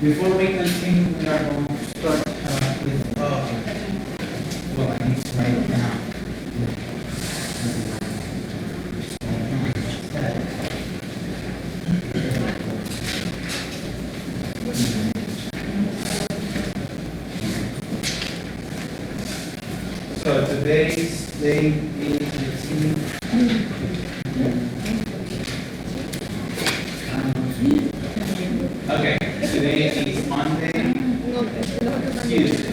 Before we continue, we are going to start with, well, I need to write it down. So today's date is, let's see. Okay, today is Monday, Tuesday.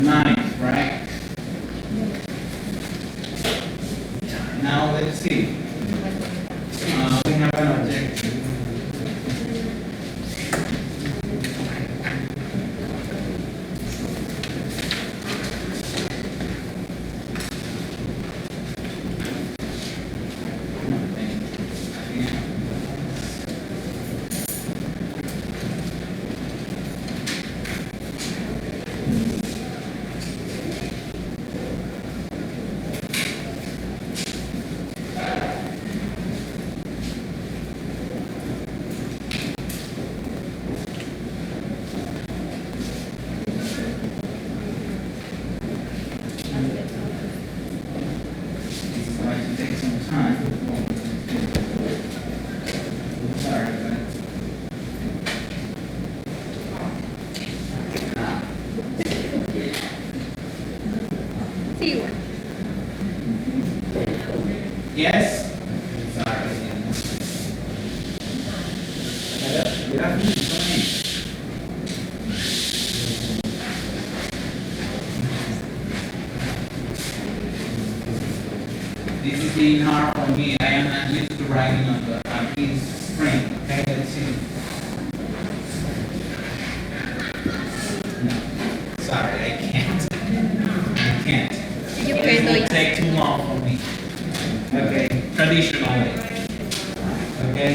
Ninth, right? Now let's see. We have an objective. It's going to take some time. Sorry, yes? Sorry. Good afternoon. This is being hard for me. I am not used to writing on this screen. Okay, let's see. No, sorry, I can't. I can't. It will take too long for me. Okay, traditionally. Okay.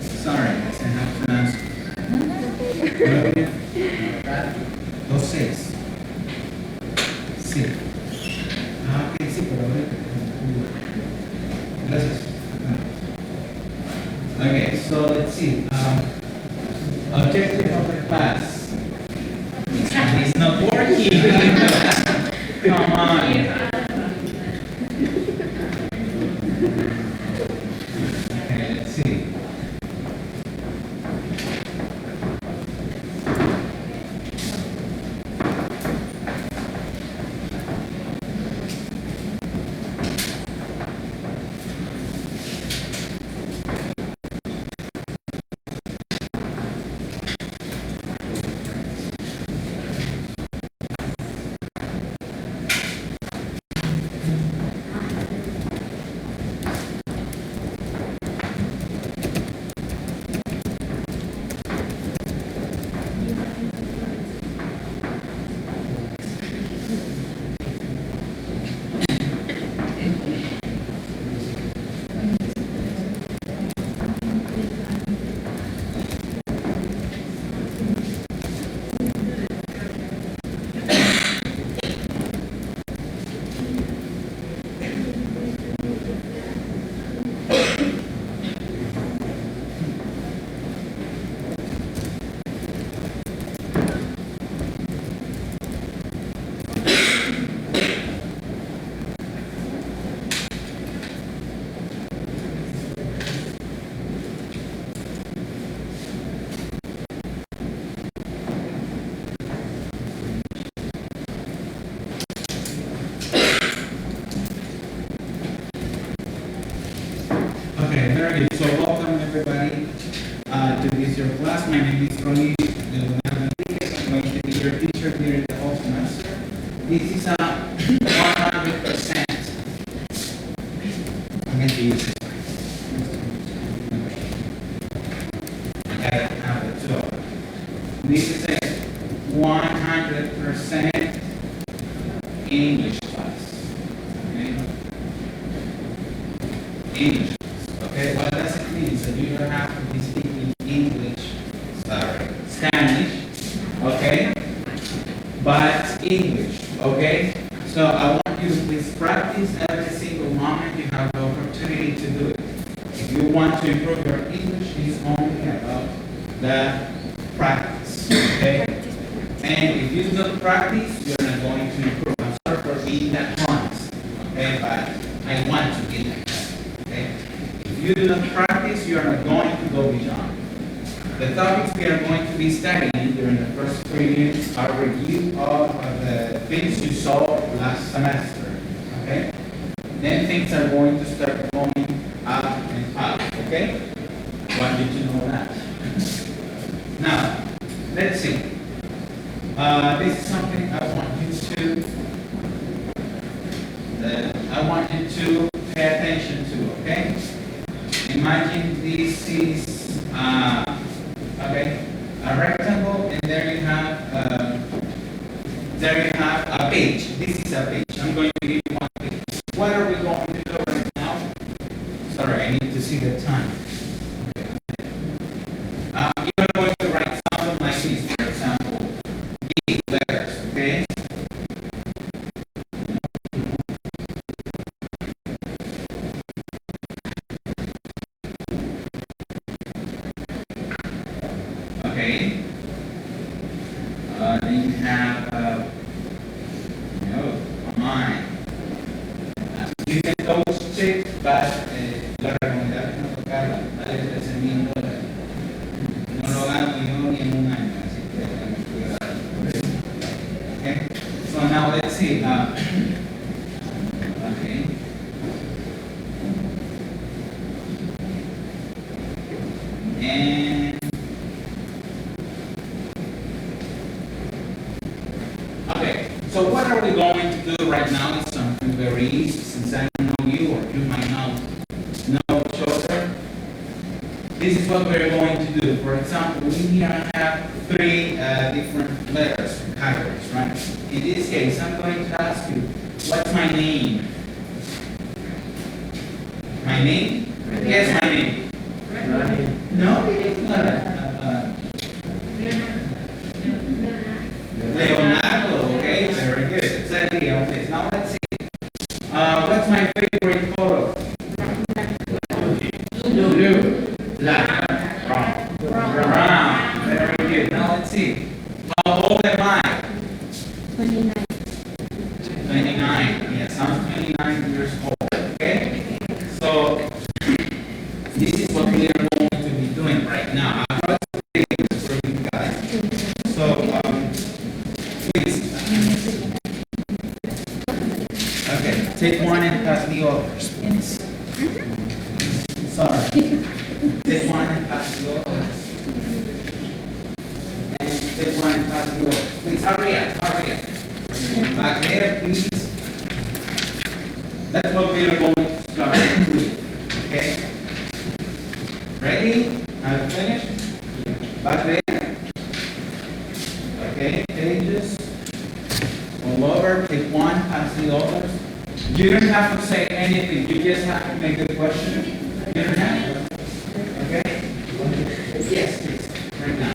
Sorry, I have to pronounce. Dos seis. Sí. Ok, sí, pero gracias. Okay, so let's see. Objective of the class. It's not working. Come on. Okay, let's see. Okay, very good. So welcome everybody to this your class. My name is Ronnie. I'm going to be your teacher here the whole semester. This is a 100%. I'm going to use it. I have it too. This is a 100% English class. Okay? English. Okay, what does it mean? So you don't have to be speaking English, sorry, Spanish, okay? But English, okay? So I want you to please practice every single moment you have the opportunity to do it. If you want to improve your English, it's only about the practice, okay? And if you don't practice, you're not going to improve. I'm sorry for being that honest, okay? But I want to be like that, okay? If you do not practice, you are not going to go beyond. The topics we are going to be studying during the first 3 minutes are a review of the things you saw last semester, okay? Then things are going to start going up and up, okay? I want you to know that. Now, let's see. This is something I want you to pay attention to, okay? Imagine this is okay, a rectangle, and there you have a page. This is a page. I'm going to give you one page. What are we going to do right now? Sorry, I need to see the time. You're going to write something like this, for example, big letters, okay? Okay. Then you have, come on. You can double check, but la recomendación es no tocarla, vale $13,000. No lo gano yo ni en un año, así que tenemos cuidado. Okay. So now let's see. Okay. And okay, so what are we going to do right now is something very easy, since I don't know you, or you might know each other. This is what we're going to do. For example, we here have 3 different letters, categories, right? In this case, I'm going to ask you, what's my name? My name? Guess my name. No, it's not. Leonardo, okay, very good. Exactly, okay. Now let's see. What's my favorite color? Blue. Black. Brown. Very good. Now let's see. How old am I? 29. 29. Yes, I'm 29 years old. Okay? So, this is what we are going to be doing right now. I'm going to be for you guys. So, please. Okay, take one and pass the others, please. Sorry. Take one and pass the others. And take one and pass the others. Please, hurry up, hurry up. Back there, please. That's what we are going to start with. Okay? Ready? Have you finished? Back there. Okay, pages. All over. Take one, pass the others. You don't have to say anything. You just have to make a question. You don't have to. Okay? Yes, please. Right now.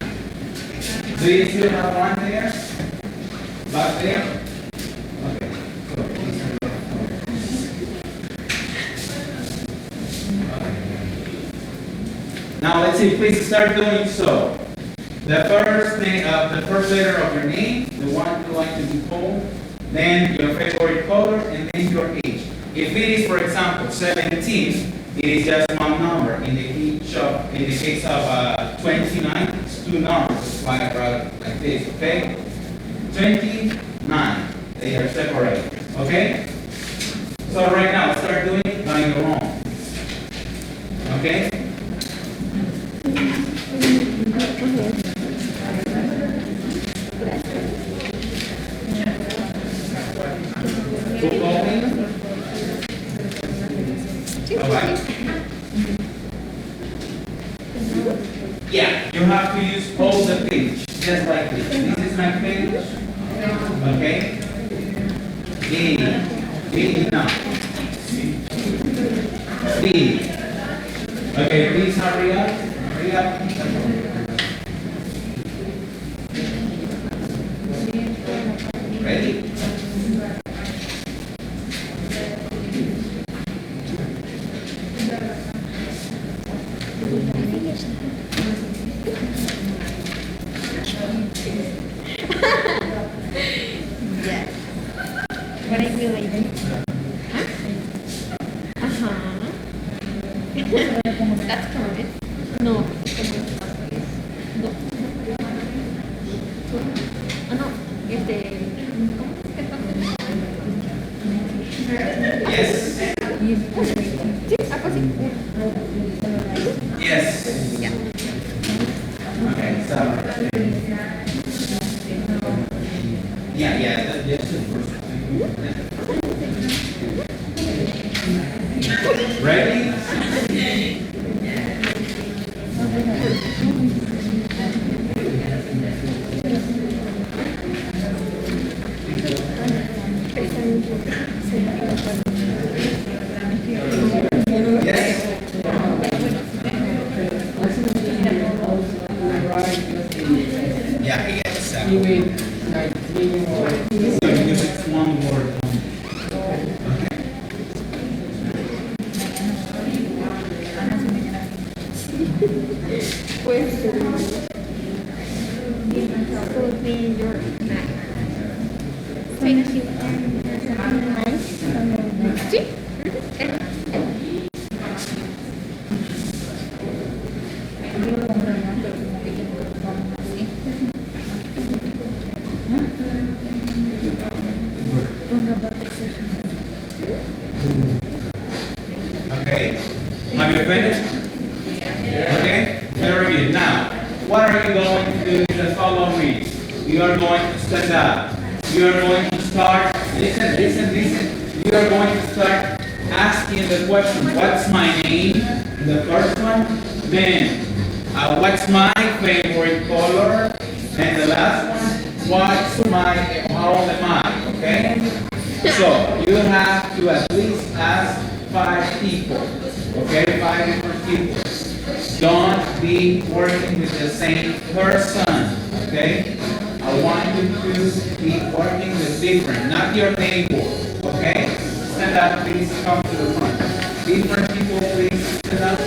Do you still have one there? Back there? Okay. So, please hurry up. Now let's see, please start doing so. The first thing, the first letter of your name, the one you like to be called, then your favorite color, and then your age. If it is, for example, 17, it is just one number. In the case of 29, it's 2 numbers. That's why I brought it like this, okay? 29, they are separated, okay? So right now, start doing it on your own, okay? Yeah, you have to use all the page, just like this. This is my page. Okay? B. B now. B. Okay, please hurry up. Hurry up. Ready? Yeah. What I do later? That's correct. No. No. Ah, no. Yes. Sí, algo así. Yes. Ya. Okay, so. Yeah, that's the first one. Ready? Yes. Yeah, he gets seven. So because it's one word only. Okay. Pues, will be your night. Thank you. Sí. Okay. Have you finished? Okay. Very good. Now, what are you going to do? Just follow me. You are going to stand up. You are going to start. Listen. You are going to start asking the question, what's my name? The first one. Then, what's my favorite color? And the last one, how old am I? Okay? So, you have to at least ask 5 people. Okay? 5 different people. Don't be working with the same person. Okay? I want you to be working with different, not your neighbor. Okay? Stand up, please. Come to the front. Different people, please stand up.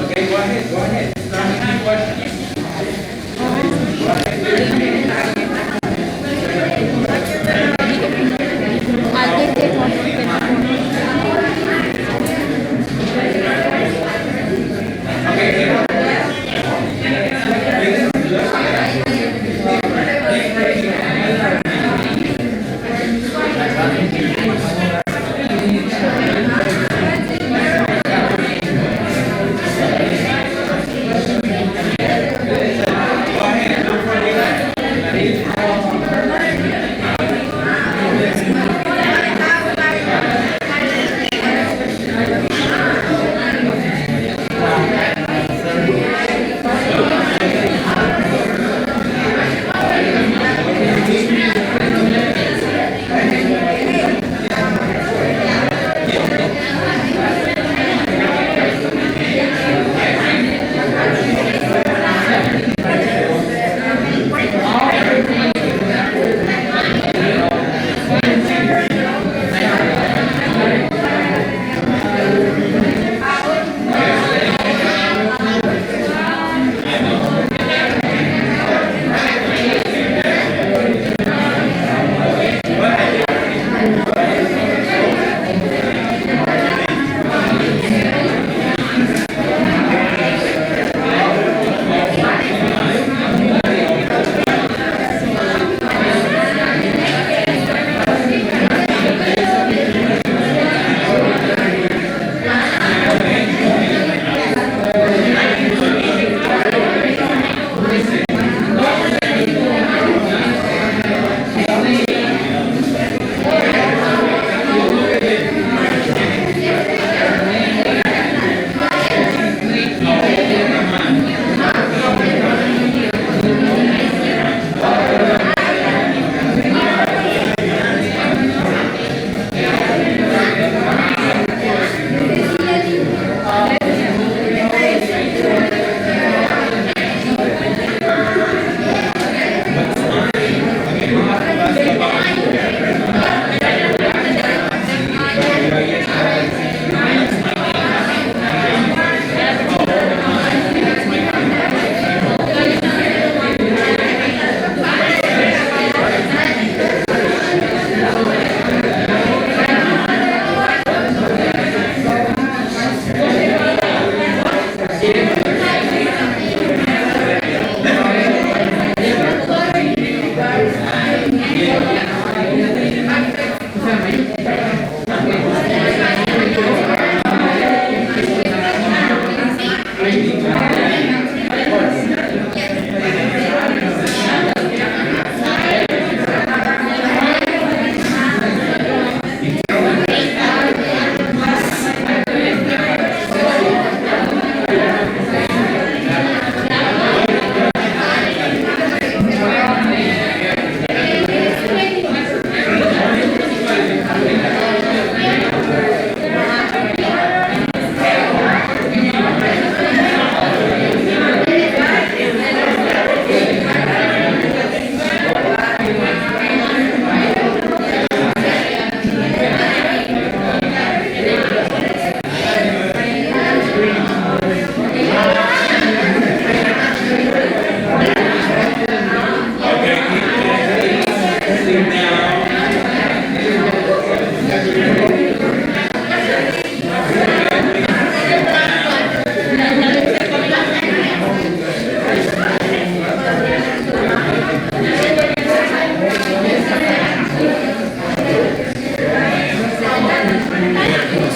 Okay, go ahead. Start with your questions. Go ahead.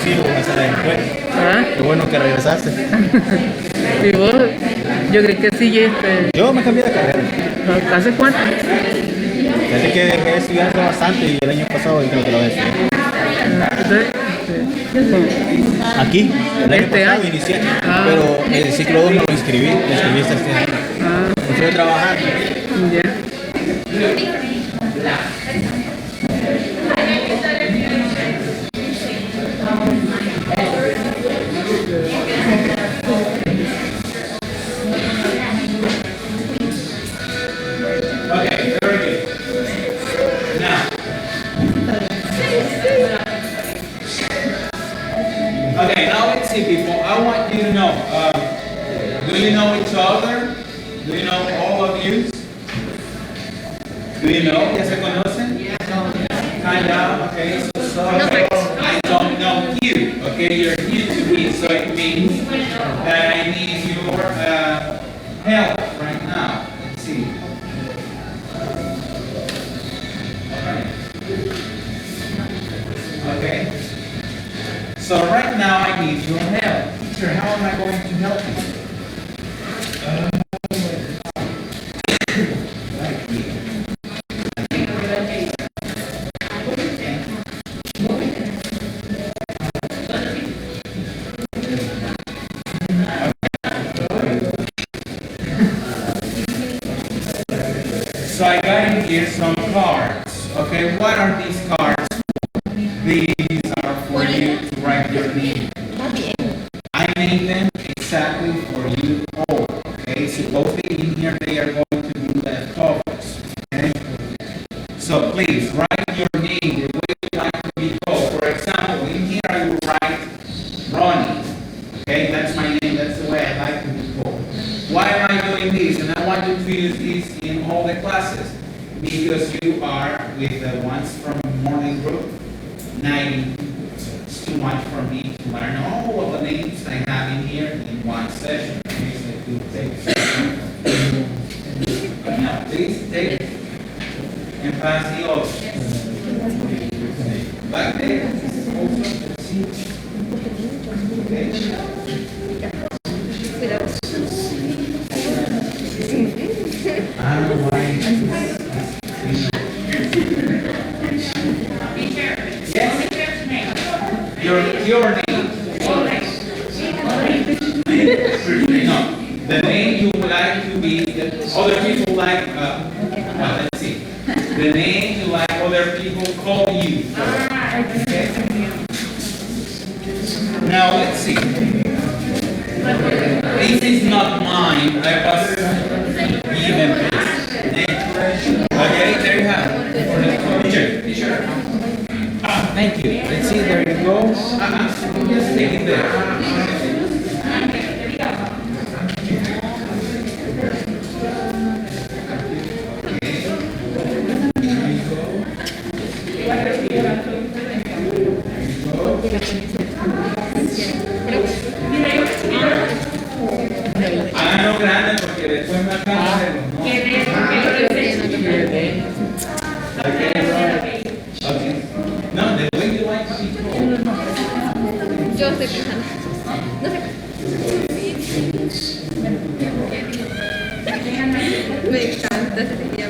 hijos más a la escuela. ¿Ah? Qué bueno que regresaste. ¿Y vos? Yo creo que sí, Yo me cambié de carrera. ¿hace cuánto? Desde que dejé de estudiar hace bastante y el año pasado dije que lo voy a estudiar. Entonces, Aquí, el año ¿Este pasado año? inicié, Ah. pero el ciclo 2 no lo inscribí, lo inscribí este año. Estoy trabajando. Ya. Okay, very good. Now, okay, now let's see, people. I want you to know. Do you know each other? Do you know all of you? Do you know? ¿Ya se conocen? Kind of. Okay. So I don't know you. Okay, you're new to me, so it means that I need your help right now. Let's see. Okay. So right now I need your help. Teacher, how am I going to help you? Right here. So I got in here some cards. Okay, what are these cards for? These are for you to write your name. I made them exactly for you all. Okay, supposedly in here they are going to be leftovers. Okay, so please write your name the way you like to be called. For example, in here I will write Ronnie. Okay, that's my name. That's the way I like to be called. Why am I doing this? And I want you to use this in all the classes because you are with the ones from morning group. 90. It's too much for me to learn all of the names I have in here in one session. Okay, so it will take a second. Now, please take and pass the oath. Back there. Okay. I don't know why. Yes? Your name. No, the name you would like to be, other people like, let's see. The name you like other people call you. Okay? Now let's see. This is not mine. I was given this. Okay, there you have it. Teacher. Thank you. Let's see, there you go. Just take it there. Háganlo grande porque después me alcanza de los Okay. No, the way you like to be told. Yo estoy pensando. No sé. Me encanta ese día.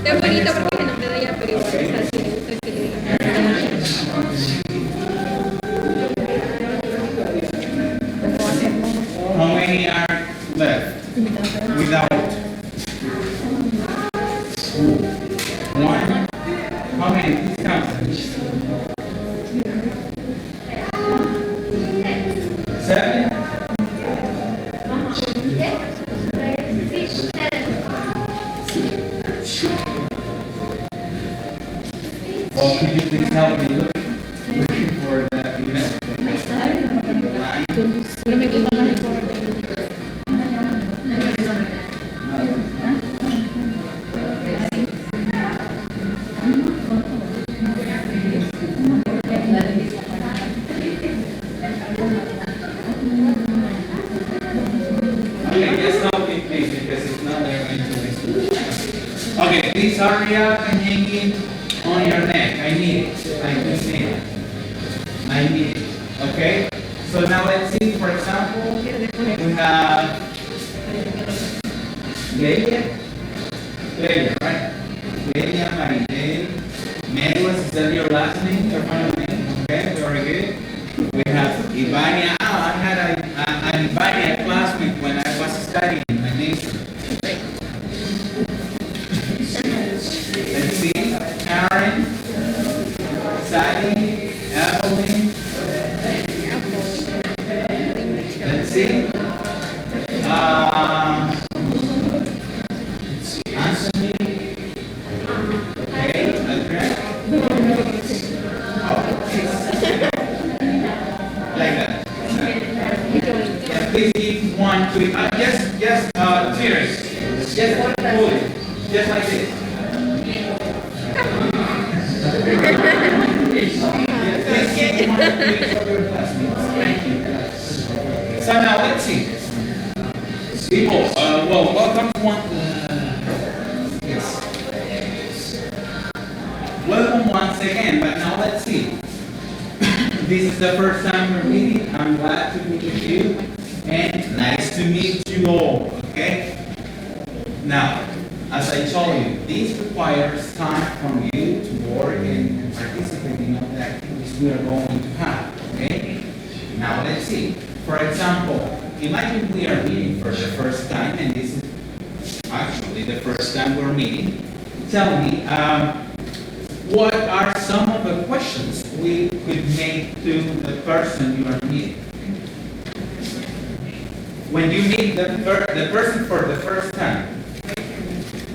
Es bonito porque no te da ya, pero igual está así, me gusta que le digan. How many are left? Without one? How many? Please count them. 7? Well, could you please help me looking for the event? No me gusta más el color. please, because if not, they're going to waste your time. Okay, please hurry up and hang it on your neck. I need it. I just need it. I need it. Okay? So now let's see, for example, we have Leia. Leia, right? Leia Marinel. Melis, is that your last name, your final name? Okay, very good. We have Ivania. Oh, I had an Ivania classmate when I was studying my nation. Let's see, Karen, Sally, Evelyn. Let's see. Anthony. Okay, Adrian. Like that. Yeah, please give one quick. Cheers. Just pull it. Just like this. Please give one quick of your classmates. Thank you. So now let's see. People, welcome to one. Yes. Welcome once again, but now let's see. This is the first time we're meeting. I'm glad to meet you, and nice to meet you all, okay? Now, as I told you, this requires time from you to work and participate in all the activities we are going to have, okay? Now, let's see. For example, imagine we are meeting for the first time, and this is actually the first time we're meeting. Tell me, what are some of the questions we could make to the person you are meeting? When you meet the person for the first time,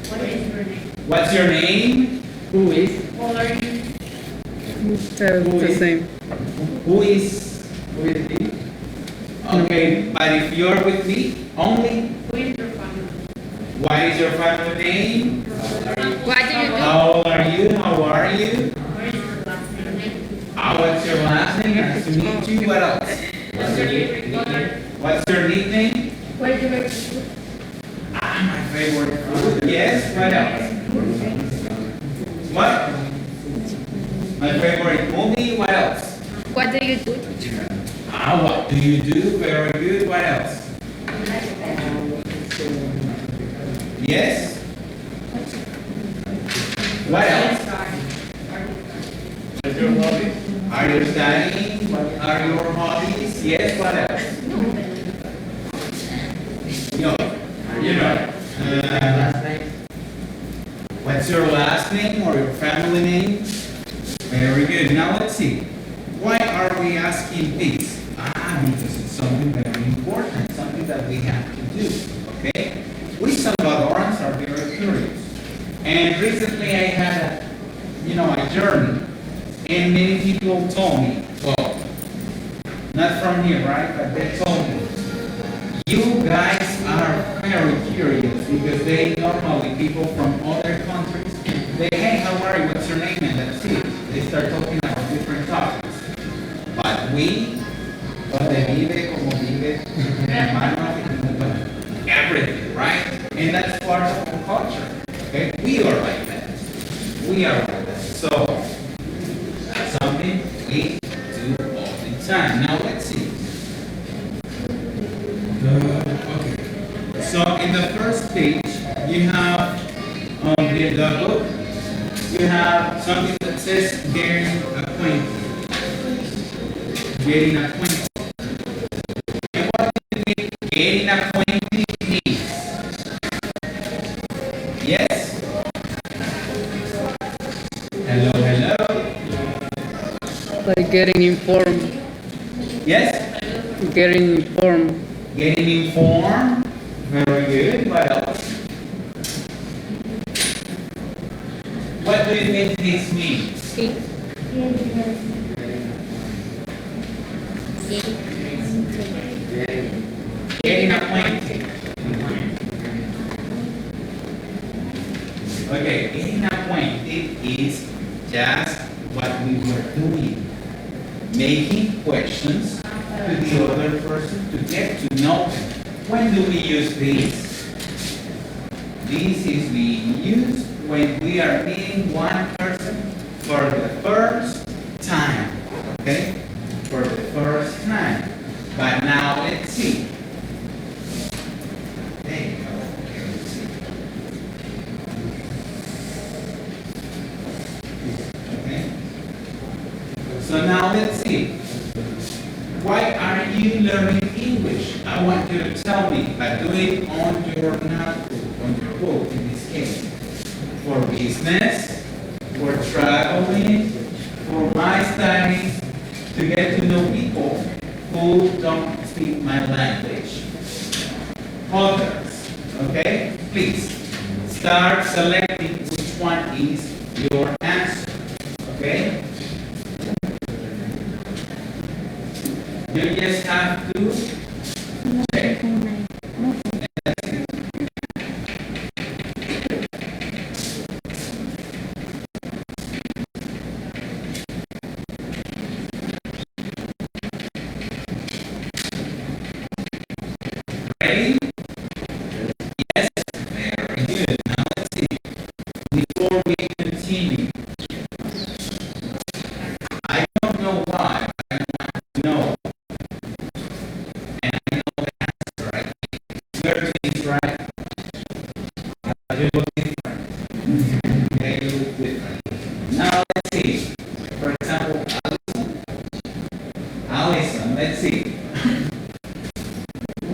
What is your name? what's your name? Who is? How are you? The same. Who is with me? Okay, but if you're with me, only Who is your family? what is your family name? What do you do? How old are you? How are you? What is your last name? What's your last name? Nice to meet you. What else? What's your favorite color? What's your nickname? What is your favorite food? My favorite food. Yes, what else? What? My favorite movie. What else? What do you do? What do you do? Very good. What else? Yes? What else? What's your hobby? Are you studying? What are your hobbies? Yes, what else? No. You know. What's your last name or your family name? Very good. Now let's see. Why are we asking this? Because it's something very important, something that we have to do. Okay? We Salvadorans are very curious. And recently I had a journey. And many people told me, well, not from here, right? But they told me, you guys are very curious because they normally, people from other countries, they, hey, how are you? What's your name? And that's it. They start talking about different topics. But we, donde vive, como vive, hermano, everything, right? And that's part of the culture. Okay? We are like that. We are like that. So, that's something we do all the time. Now, let's see. Okay. So, in the first page, you have the book. You have something that says getting acquainted. Getting acquainted. And what do you think getting acquainted means? Yes? Hello, hello. Like getting informed. Yes? Getting informed. Getting informed. Very good. What else? What do you think this means? Getting acquainted. Okay, getting acquainted is just what we were doing. Making questions to the other person to get to know them. When do we use this? this is being used when we are meeting one person for the first time. Okay? For the first time. But now let's see. There you go. Okay, let's see. Okay? So now let's see. Why are you learning English? I want you to tell me, but do it on your notebook, on your book in this case. For business, for traveling, for my studies, to get to know people who don't speak my language. Others, okay? Please start selecting which one is your answer, okay? You just have to check. Ready? Yes, very good. Now let's see. Before we continue, I don't know why, but I want to know. And I know the answer, right? Your things, right? You look different. Okay, you look different. Now let's see. For example, Allison. Allison, let's see.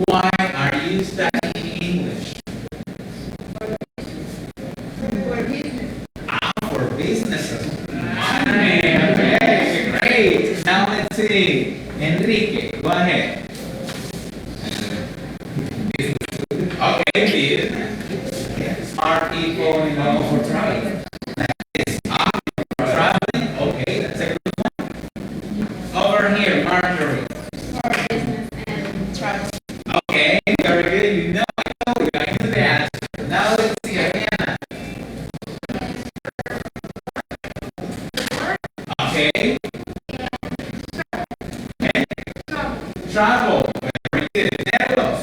Why are you studying English? For businesses. Okay, great. Now let's see. Enrique, go ahead. Okay, business. Yeah, smart people, you know, for traveling. Yes, for traveling. Okay, that's a good one. Over here, Marjorie. For business and travel. Okay, very good. You know, I knew the answer. Now let's see, Ariana. Okay. And travel. Very good. Carlos.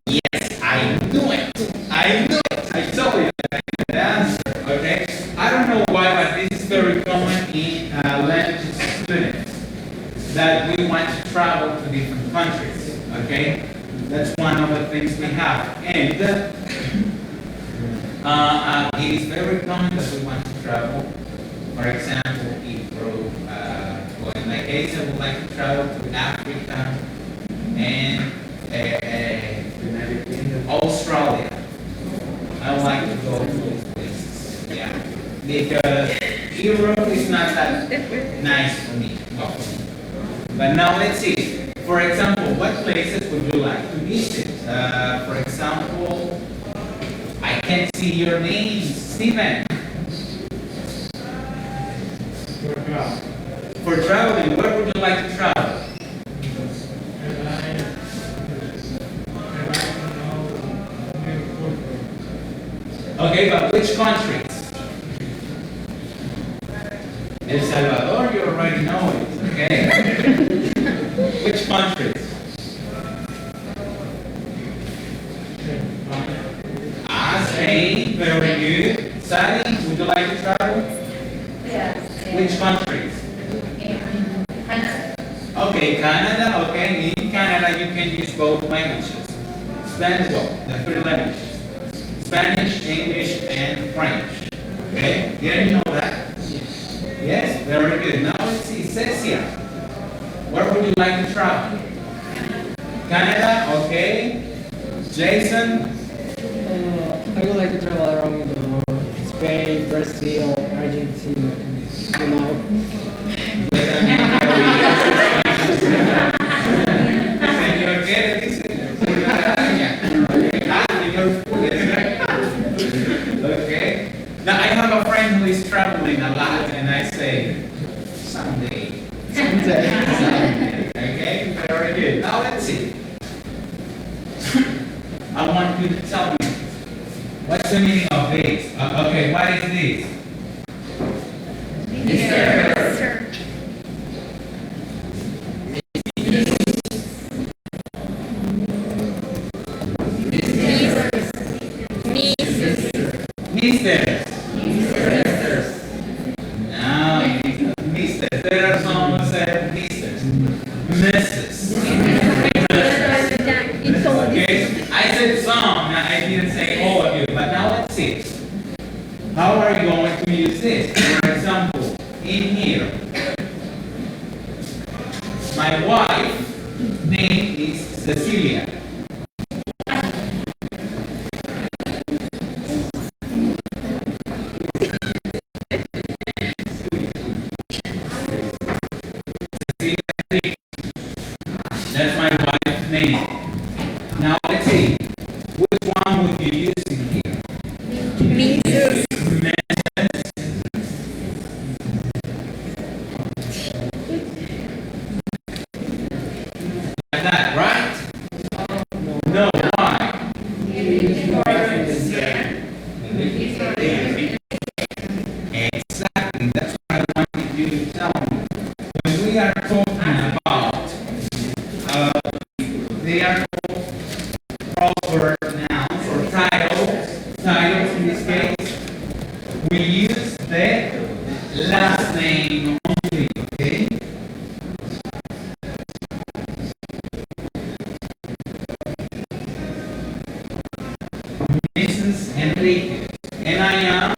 Yes, I knew it. I knew it. I told you that I knew the answer. Okay. I don't know why, but this is very common in language students, that we want to travel to different countries, okay? That's one of the things we have. And it is very common that we want to travel. For example, well, in my case, I would like to travel to Africa and Australia. I would like to go to those places, yeah. Because Europe is not that nice for me. Well, but now let's see. For example, what places would you like to visit? For example, I can't see your name, Steven. For traveling, where would you like to travel? Okay, but which countries? El Salvador, you already know it, okay? Which countries? Spain, very good. Sally, would you like to travel? Yes. Which countries? Canada. Okay, Canada, okay. In Canada, you can use both languages. Spanish, well, the three languages. Spanish, English, and French. Okay, did you know that? Yes, very good. Now let's see, Cecia. Where would you like to travel? Canada, okay. Jason? I would like to travel around the world. Spain, Brazil, Argentina, you know. Señor, ¿qué dice? Okay. Now I have a friend who is traveling a lot, and I say, someday. Someday. Okay, very good. Now let's see. I want you to tell me, what's the meaning of this? Okay, what is this? Sir. Misters. No, misters. There are some who say misters. Mrs. Okay, I said some, I didn't say all of you, but now let's see. How are you going to use this? For example, in here, my wife's name is Cecilia. Cecilia, that's my wife's name. Now let's see, which one would you use in here? Mrs. Like that, right? No, why? Exactly, that's what I wanted you to tell me. When we are talking about, they are called proper nouns or titles in this case, we use the last name only, okay? Mrs. Enriquez, and I am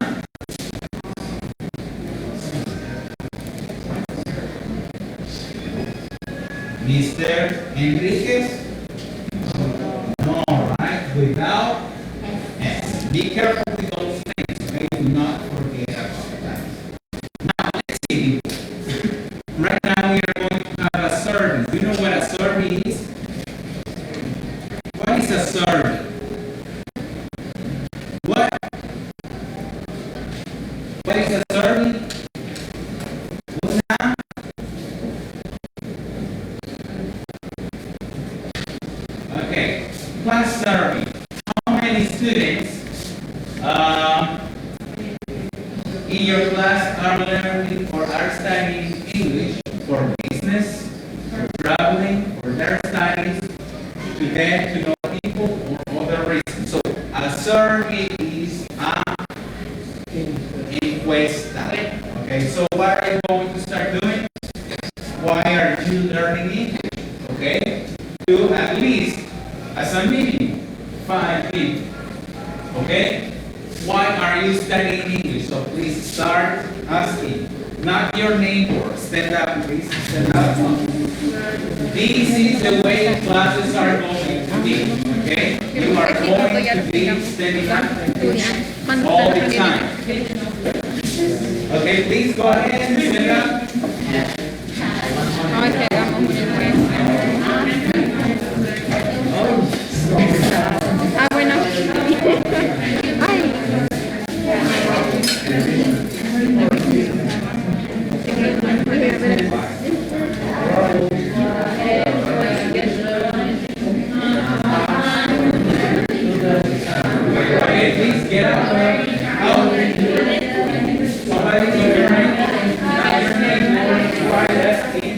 Mr. Enriquez. No, right? Without S. Be careful with those things. Okay? Do not forget about that. Now, let's see. Right now, we are going to have a survey. Do you know what a survey is? What is a survey? What is a survey? Una. Okay, class survey. How many students in your class are learning or are studying English for business, for traveling, for their studies, to get to know people or other reasons? So a survey is a encuesta. Okay, so what are you going to start doing? Why are you learning English? Okay, to at least, as a minimum, 5 people. Okay, why are you studying English? So please start asking. Not your neighbor. Stand up, please. Stand up. This is the way classes are going to be. Okay, you are going to be standing up all the time. Okay, please go ahead and stand up. Bueno. Okay, please get up. Out. Somebody give your name. Not your name, or try that team.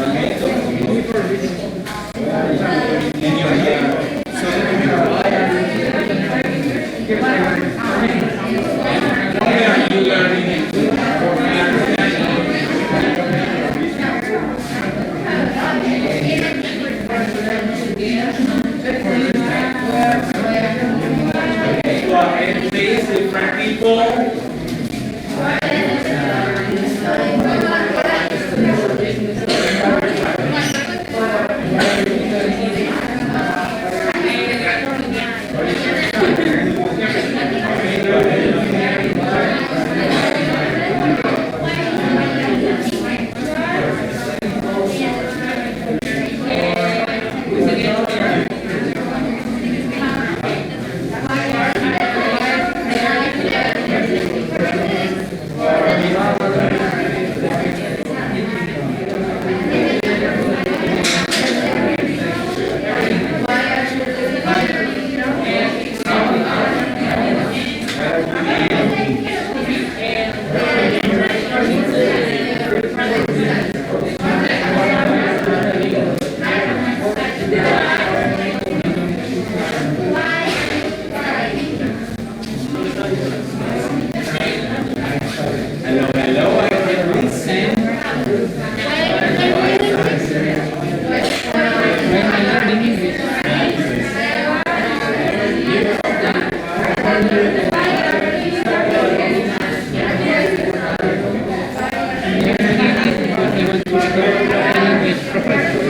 Okay, so and your name. So why are you learning English? Okay, go ahead, please, different people. is professional.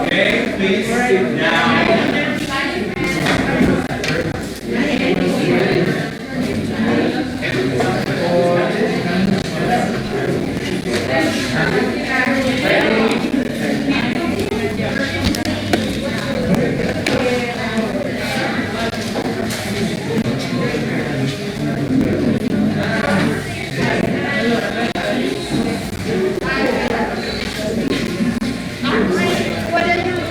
Okay, please sit down. What are you doing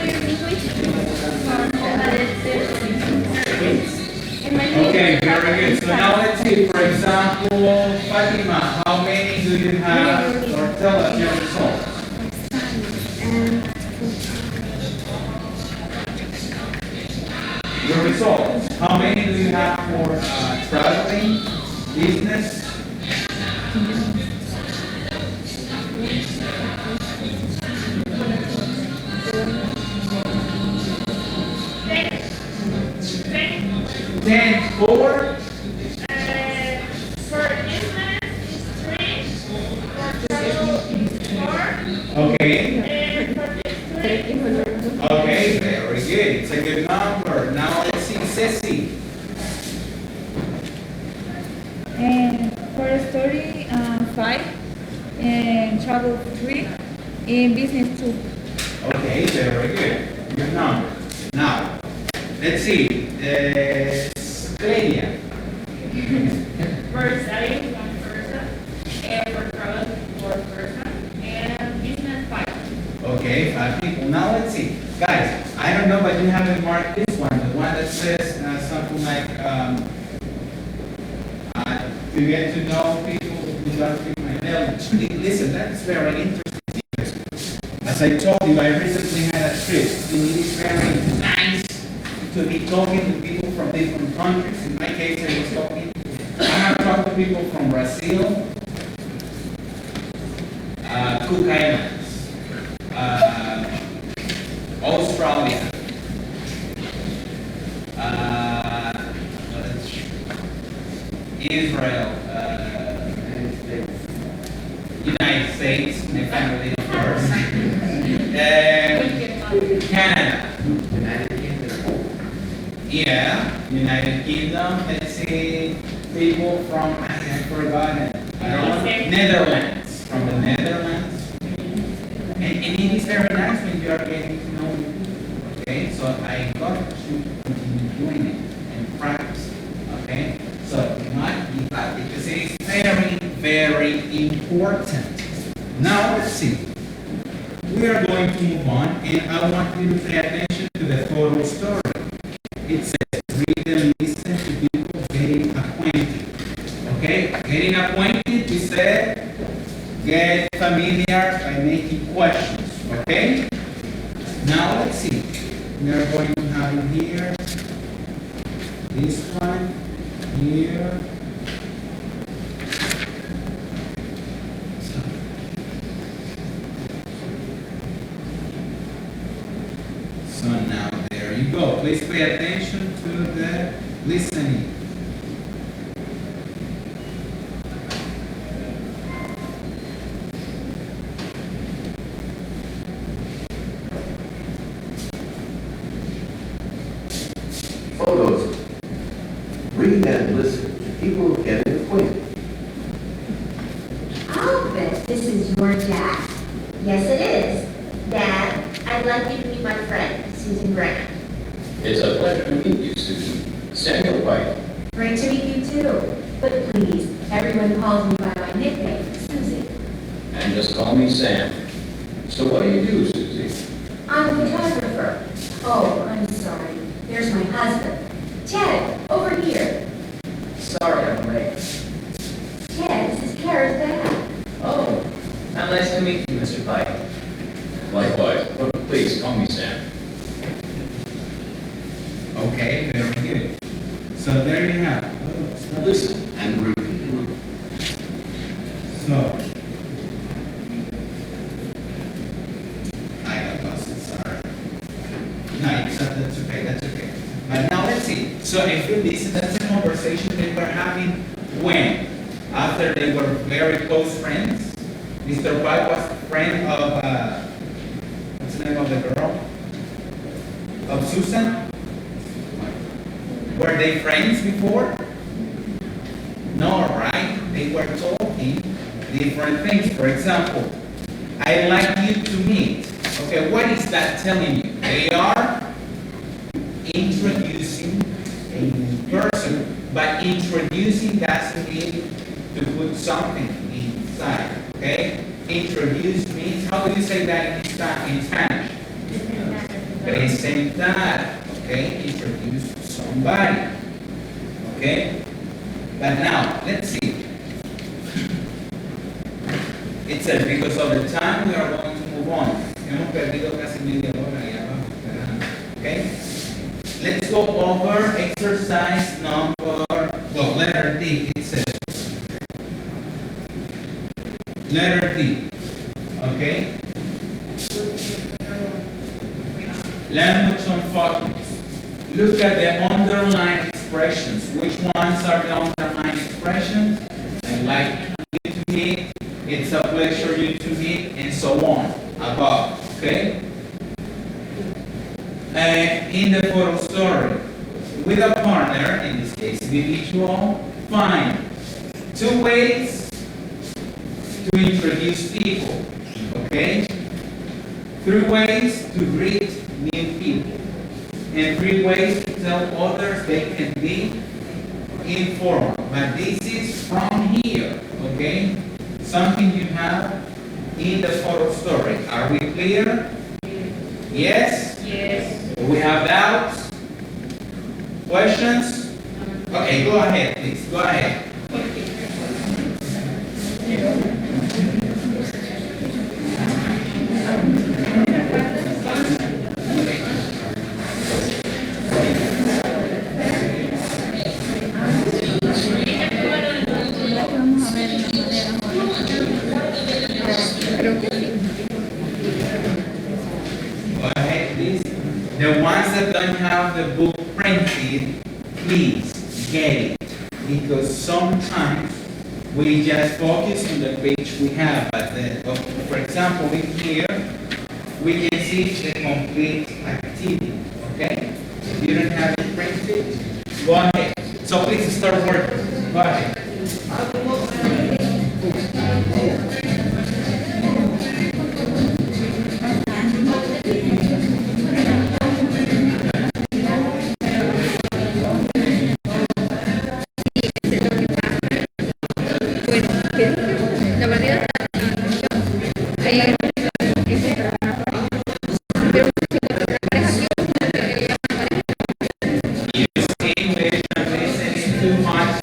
English? Okay, very good. So now let's see, for example, Fatima, how many do you have, or tell us your results? Your results, how many do you have for traveling, business? Ten, four? For business is 3, for travel is 4, Okay, and for business okay, very good. It's a good number. Now let's see, Ceci. And for story, 5. And travel 3. In business 2. Okay, very good. Good number. Now, let's see, Australia. for studying 1 person, and for travel 4 person, and business 5. Okay, 5 people. Now let's see. Guys, I don't know, but you haven't marked this one, the one that says something like, to get to know people who don't speak my language. Listen, that's very interesting. As I told you, I recently had a trip. It is very nice to be talking to people from different countries. In my case, I have talked to people from Brazil, Cook Islands, Australia, Israel, United States, my family of course, Canada. Yeah, United Kingdom. Let's see, people from, I forgot it. I don't know, Netherlands, from the Netherlands. And it is very nice when you are getting to know people. Okay, so I got to continue doing it and practice. Okay, so not give up because it is very, very important. Now let's see. We are going to move on, and I want you to pay attention to the photo story. It says, read and listen to people getting acquainted. Okay, getting acquainted, we said, get familiar by making questions. Okay, now let's see. We are going to have here, this one, here. So now there you go. Please pay attention to the listening. photos. Read and listen to people getting acquainted. I'll bet this is your dad. Yes, it is. Dad, I'd like you to meet my friend, Susan Grant. It's a pleasure to meet you, Susan. Samuel White. Great to meet you too. But please, everyone calls me by my nickname, Susie. And just call me Sam. So what do you do, Susie? I'm a photographer. Oh, I'm sorry. There's my husband. Ted, over here. Sorry, I'm late. Ted, this is Kara's dad. Oh, how nice to meet you, Mr. Pike. Likewise, but please call me Sam. Okay, very good. So there you have. Listen and repeat. So, I got lost, sorry. No, that's okay, that's okay. But now let's see. So if you listen, that's a conversation they were having when? After they were very close friends. Mr. White was a friend of, what's the name of the girl? Of Susan? Were they friends before? No, right? They were talking different things. For example, I'd like you to meet. Okay, what is that telling you? They are introducing a new person, but introducing doesn't mean to put something inside. Okay? Introduce means, how do you say that in Spanish? Presentar. Okay? Introduce somebody. Okay? But now, let's see. It says, because of the time, we are going to move on. Hemos perdido casi media hora ahí abajo. Okay? Let's go over exercise number, well, letter D. It says, letter D. Okay? Language on focus. Look at the underlined expressions. Which ones are the underlined expressions? I'd like you to meet, it's a pleasure you to meet, and so on, above, okay? In the photo story, with a partner, in this case individual, find 2 ways to introduce people, okay? 3 ways to greet new people. And 3 ways to tell others they can be informal. But this is from here, okay? Something you have in the photo story. Are we clear? Yes? Yes. Do we have doubts? Questions? Okay, go ahead, please. Go ahead. Go ahead, please. The ones that don't have the book printed, please get it. Because sometimes we just focus on the page we have. But for example, in here, we can see the complete activity. Okay? If you don't have it printed, go ahead. So please start working. Go ahead. La variedad hay Use English and listening too much.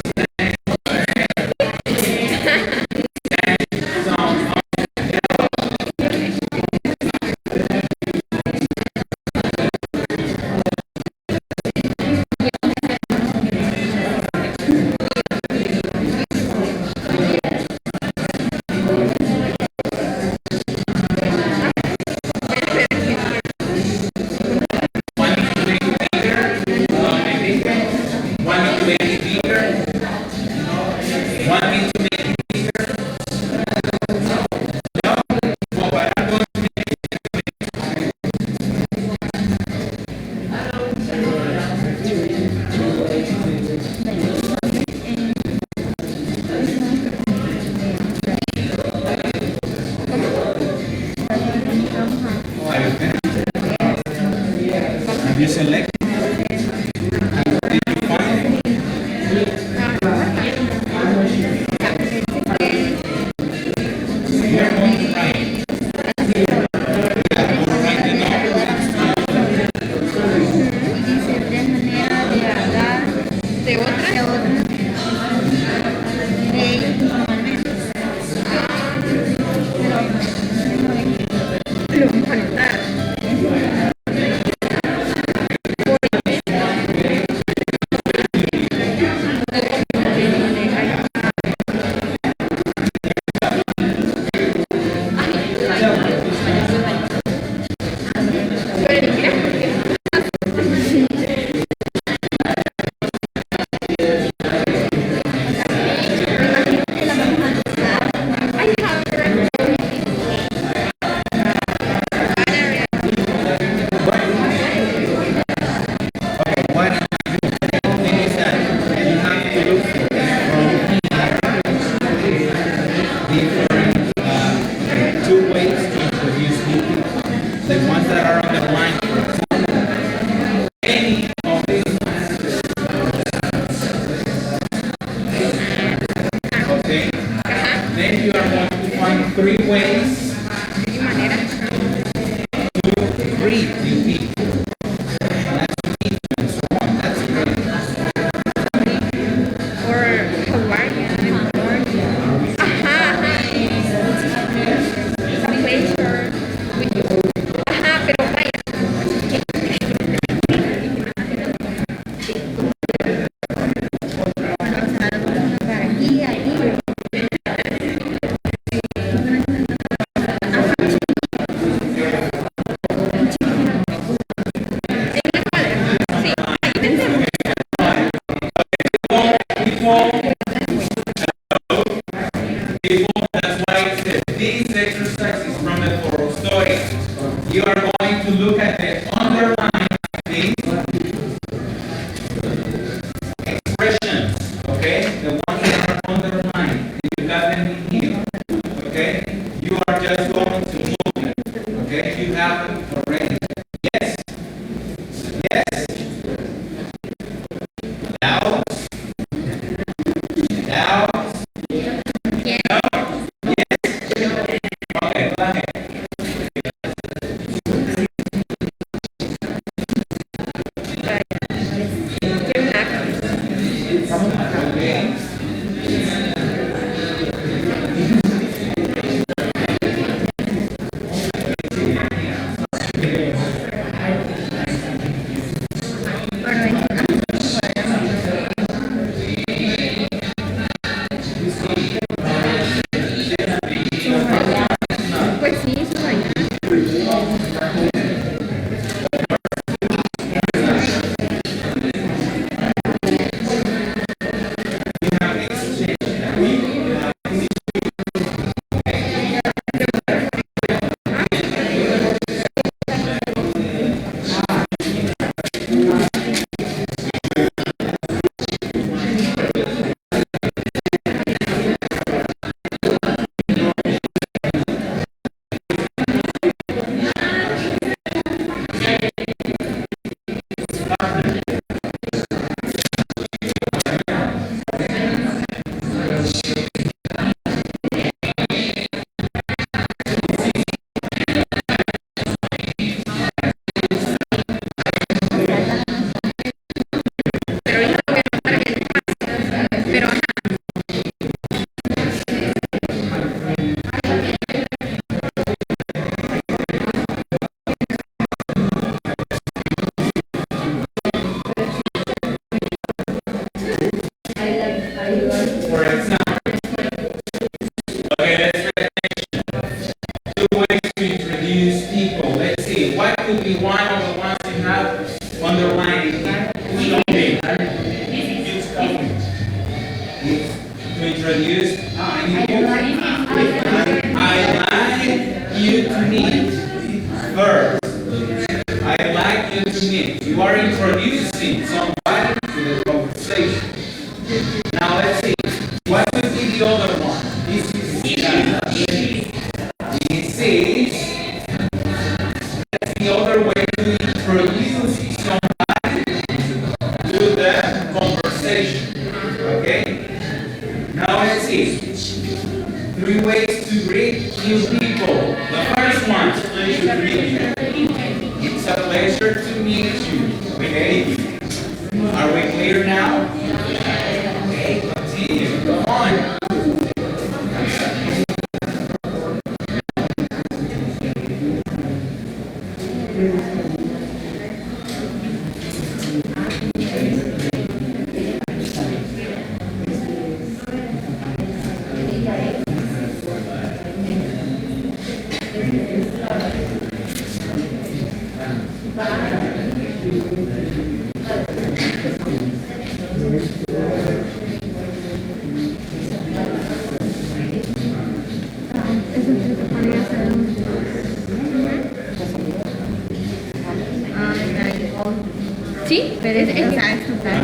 You select. Did you find it? You're going to write. Yeah, go write the number next to Y dice de manera de hablar de otra. de otros de ellos normalmente. Lo faltar. what the thing is that you have to look for different two ways to introduce new people. The ones that are on the line, for example, any of these. Okay? Then you are going to find three ways to greet new people. That's meet and so on. That's great. Or Hawaiian. Pleasure with you. Pero vaya. Y ahí People, that's why it says this exercise is from the oral story. You are going to look at the underlying things, expressions, okay? The ones that are underlined. You got them in here, okay? You are just going to move them, okay? You have them already. Yes. Yes. Doubts. Doubts. Okay, go ahead. Okay. Pues sí, eso vaya. For example, okay, let's pay attention. Two ways to introduce people. Let's see, what could be one of the ones you have underlined here? Show me. To introduce I'd like you to meet first. I'd like you to meet. You are introducing somebody to the conversation. Now let's see. What would be the other one? This is that's the other way to introduce someone Sí, pero es total.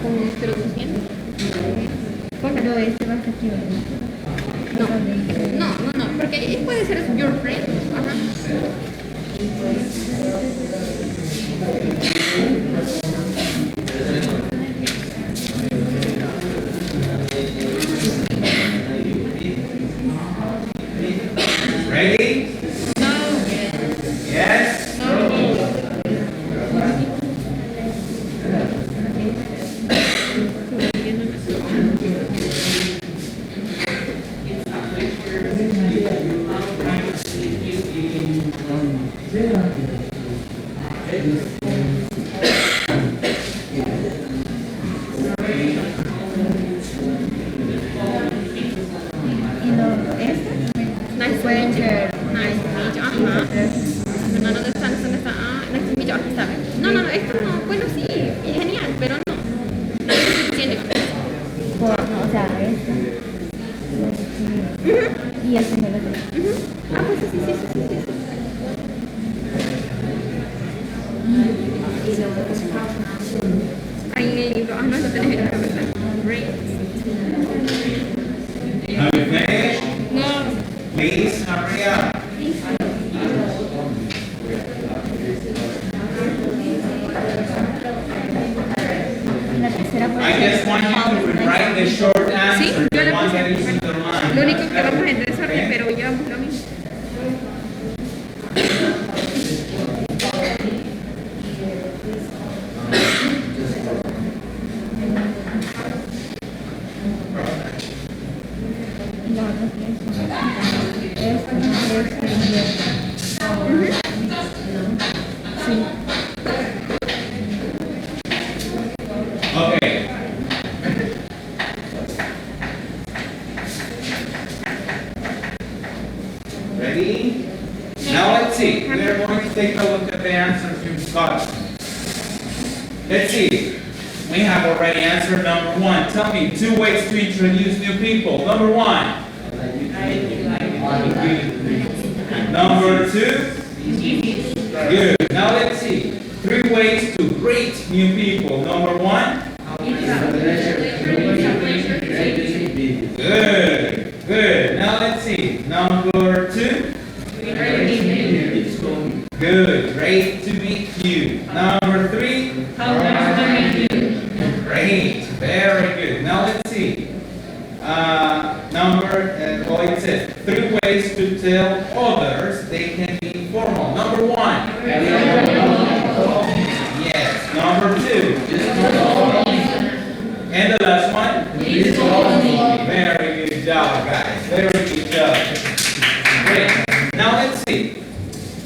Como introduciendo. Pero este va a estar aquí, ¿verdad? No, porque puede ser your friend. Ajá. Ready? Yes? Nice to meet you. Nice to meet you. Ajá. No, ¿dónde está? ¿Dónde está? Ah, nice to meet you. Aquí está. No, esto no. Bueno, sí, es genial, pero no. No es suficiente. O sea, este. Y el señor otro. Ah, pues sí. Ahí en el libro. Ah, no, lo tenés en la cabeza. Great. Have you finished? No. Please hurry up. La tercera I just want you to write the short answer, Sí, yo the le one puse. that is in the line. Lo único que vamos en desorden, Okay? pero llevamos lo mismo. y la otra que es. Sí. Okay. Ready? Now let's see. We are going to take a look at the answers you've got. Let's see. We have already answered number one. Tell me 2 ways to introduce new people. Number 1. Number 2. Good. Now let's see. 3 ways to greet new people. Number 1. Good. Now let's see. Number 2. Good. Great to meet you. Number 3. Great. Very good. Now let's see. It says 3 ways to tell others they can be informal. Number 1. Yes. Number 2. And the last one? Very good job, guys. Very good job. Great. Now let's see.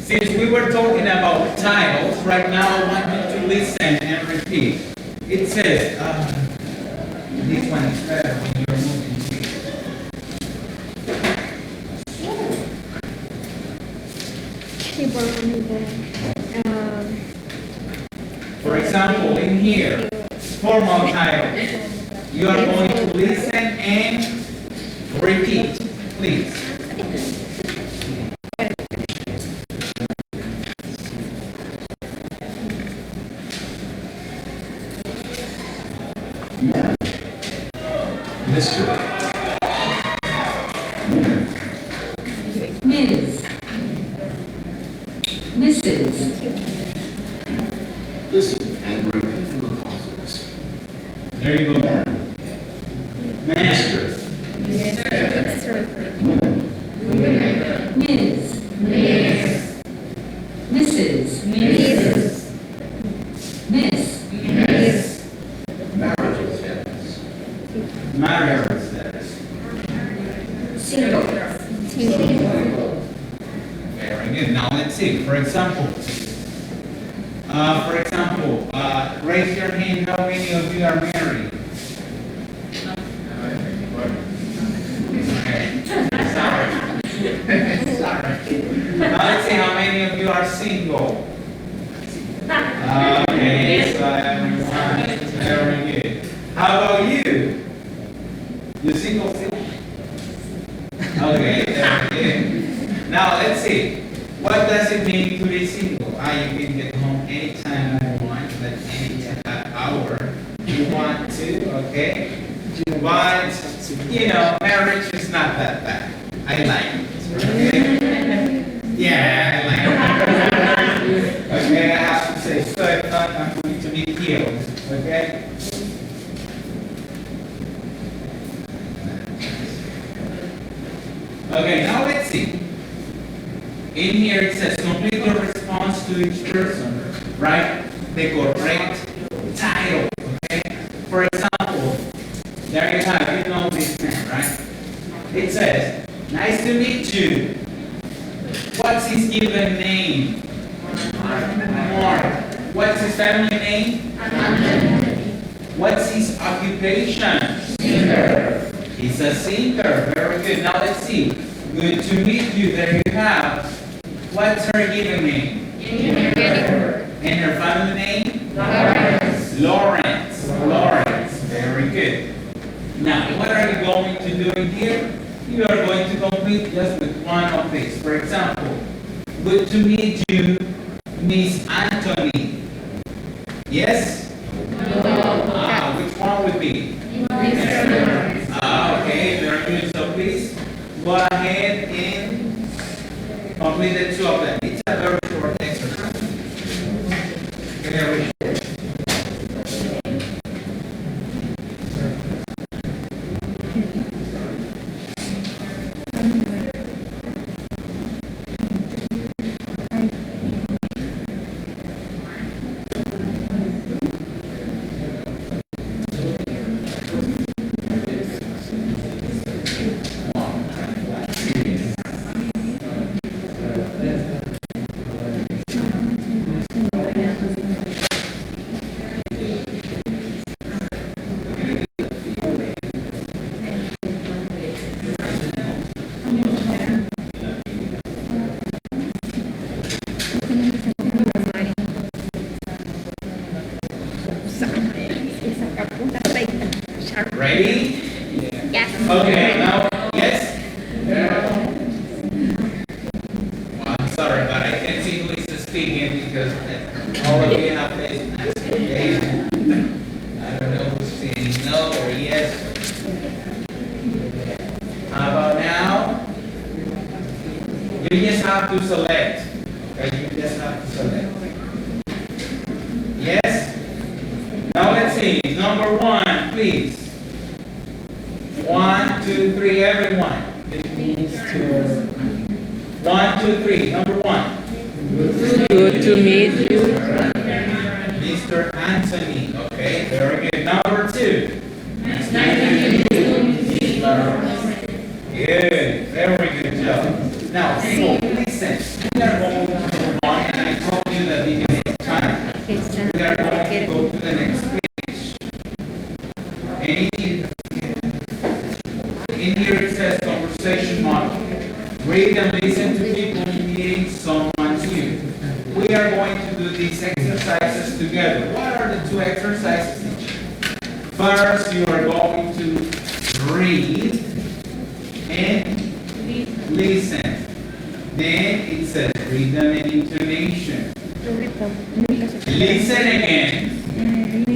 Since we were talking about titles, right now I want you to listen and repeat. It says, this one is better when you're moving. For example, in here, formal title. You are going to listen and repeat, please. Mr. Ms. Mrs. Listen and repeat the pauses. There you go. Master. Ms. Mrs. Miss. Marital status. Marital status. Single. Very good. Now let's see. For example, raise your hand. How many of you are married? Okay. Sorry. Now let's see. How many of you are single? Okay. So everyone. Very good. How about you? You single still? Okay. Very good. Now let's see. What does it mean to be single? You can get home anytime you want, at any hour you want to, okay? But, marriage is not that bad. I like it, okay? Yeah, I like it. Okay, I have to say, so I thought I'm going to be healed, okay? Okay, now let's see. In here it says complete the response to each person, right? The correct title, okay? For example, there you have, this man, right? It says, nice to meet you. What's his given name? Mark. What's his family name? What's his occupation? Singer. He's a singer. Very good. Now let's see. Good to meet you. There you have. What's her given name? And her family name? Lawrence. Lawrence. Very good. Now, what are you going to do in here? You are going to complete just with one of these. For example, good to meet you, Miss Anthony. Yes? Which one would be? Okay, very good. So please go ahead and complete the two of them. It's a very short exercise. Very short. Ready? Yes. Okay, now, yes? Well, I'm sorry, but I can't see Lisa speaking because all of you have face masks. I don't know who's saying no or yes. How about now? You just have to select. Okay, you just have to select. Yes? Now let's see. Number one, please. 1, 2, 3, everyone. It means to 1, 2, 3. Number one. Good to meet you. Mr. Anthony. Okay, very good. Number 2. Good. Very good job. Now, people, listen. We are going to move on, and I told you that we can take time. We are going to go to the next page. Anything? In here it says conversation model. Read and listen to people meeting someone new. We are going to do these exercises together. What are the two exercises? First, you are going to read and listen. Then it says rhythm and intonation. Listen again and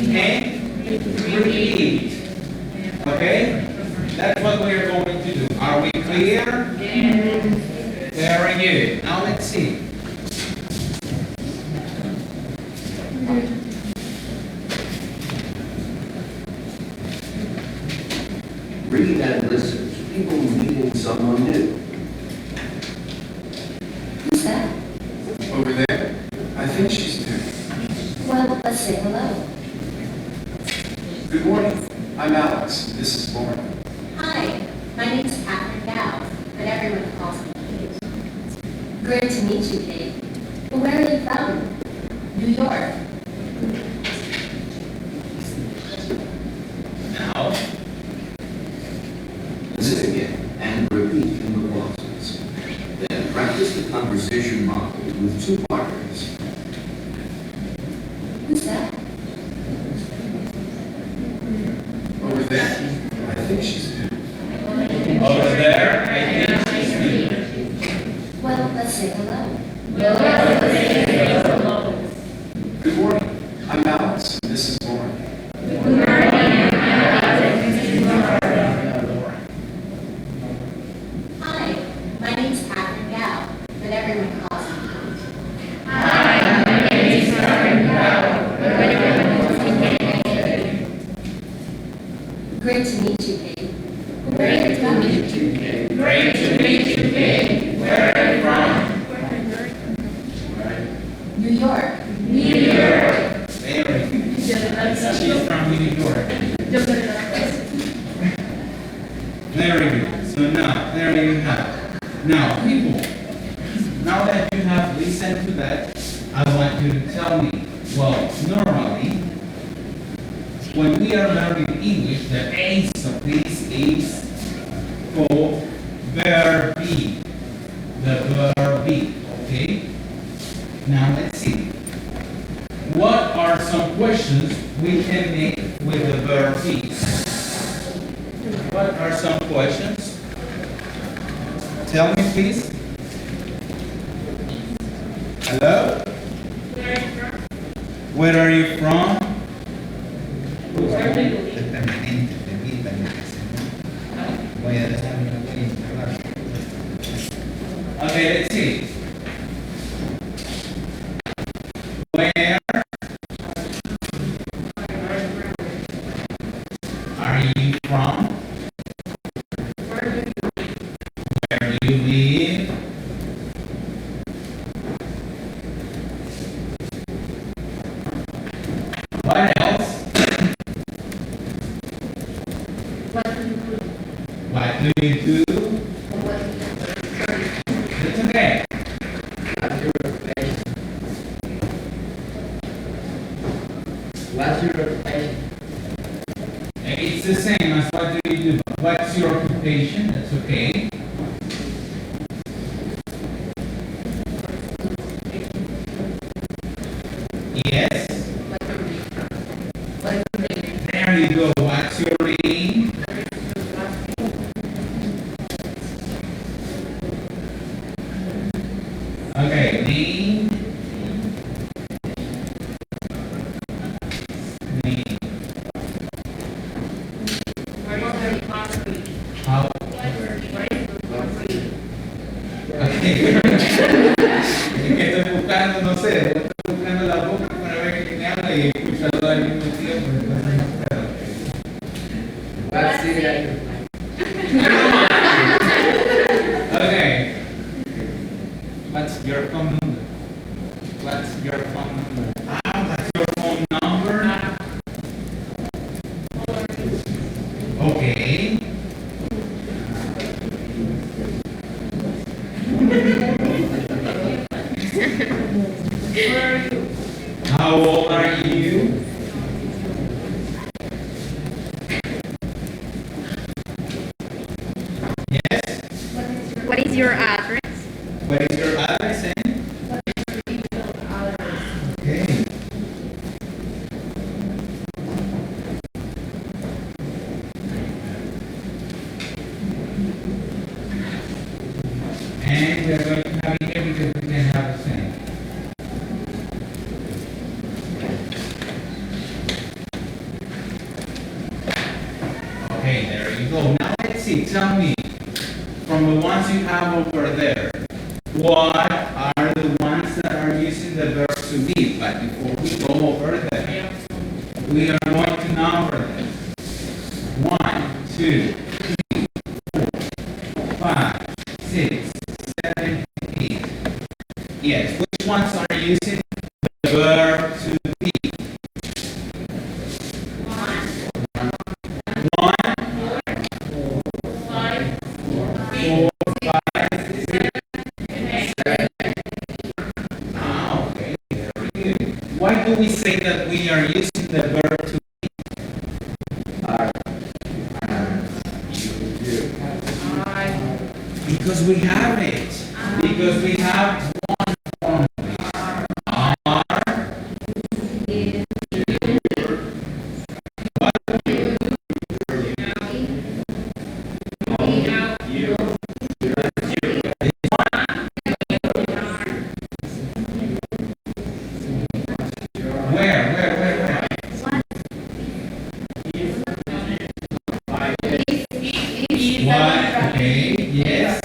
repeat. Okay? That's what we are going to do. Are we clear? Yes. Very good. Now let's see. Read and listen to people meeting someone new. Who's that? Over there? I think she's new. Well, let's say hello. Good morning. I'm Alex. This is Lauren. Hi, my name's Catherine Dow. Great to meet you, Kate. Well, where are you from? New York. Now, listen again and repeat in the pauses. Then practice the conversation model with two partners. Who's that? Over there, I think she's him. Over there, I think she's me. Well, let's say hello. Good morning. I'm Alex. This is Lauren. Hi, my name's Catherine Gao, but everyone calls me Kate. Great to meet you, Kate. Where are you from? Great to meet you, Kate. Where are you from? New York. Very good. She's from New York. Very good. So now, there you have. Now, people, now that you have listened to that, I want you to tell me, well, normally, when we are learning English, the base of this is called verb be. The verb be, okay? Now let's see. What are some questions we can make with the verb be? What are some questions? Tell me please. Hello? Where are you from? Okay, let's see. Where are you from? Where do you live? What else? What do you do? It's okay. What's your occupation? It's the same as what do you do. What's your occupation? That's okay. Yes. There you go. What's your name? Okay, name. Name. How? Okay. Es que estoy buscando, no sé, estoy buscando la boca para ver quién me habla y escucharlo al mismo tiempo. Entonces no puedo. What city are you from? Okay. What's your phone number? What's your phone number? What's your phone number? Okay. How old are you? Yes. What is your address? What is your address and? Okay. And we're going to have it here because we can have the same. Okay, there you go. Now let's see. Tell me, from the ones you have over there, what are the ones that are using the verb to be? But before we go over there, we are going to number them. 1, 2, 3, 4, 5, 6, 7, 8. Yes, which ones are using the verb to be? 1, 4, 5, 6, 7, we say that we are using the verb to because we have it. Because we have one form. Are. Where? What? Okay, yes.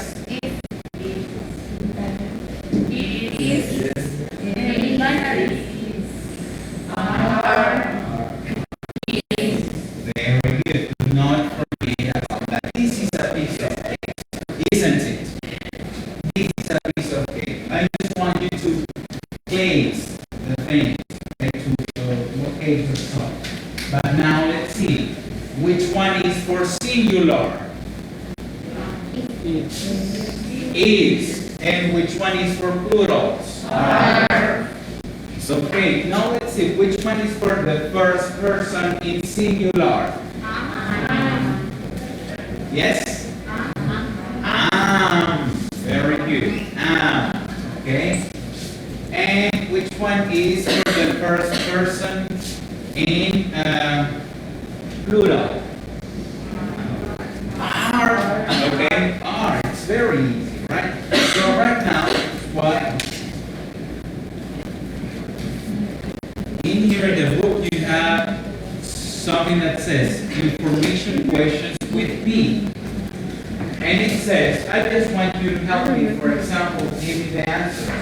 Very good. Do not forget about that. This is a piece of cake, isn't it? This is a piece of cake. I just want you to place the thing to locate yourself. But now let's see. Which one is for singular? Is. And which one is for plurals? Are. So okay, now let's see. Which one is for the first person in singular? Yes? Very good. Okay. And which one is for the first person in plural? Are. Okay. Are. It's very easy, right? So right now, what? In here in the book, you have something that says information questions with B. And it says, I just want you to help me, for example, give me the answer.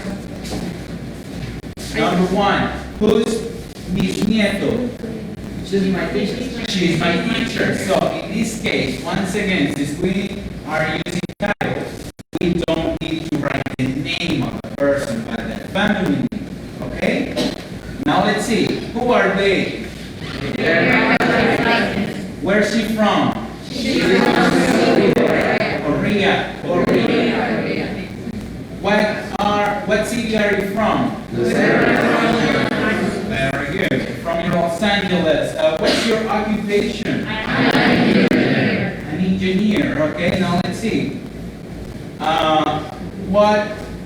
Number one, who's Miss Nieto? She's my teacher. She's my teacher. So in this case, once again, since we are using titles, we don't need to write the name of the person, but the family name. Okay? Now let's see. Who are they? Where's she from? Korea. What city are you from? Very good. From Los Angeles. What's your occupation? An engineer. Okay, now let's see.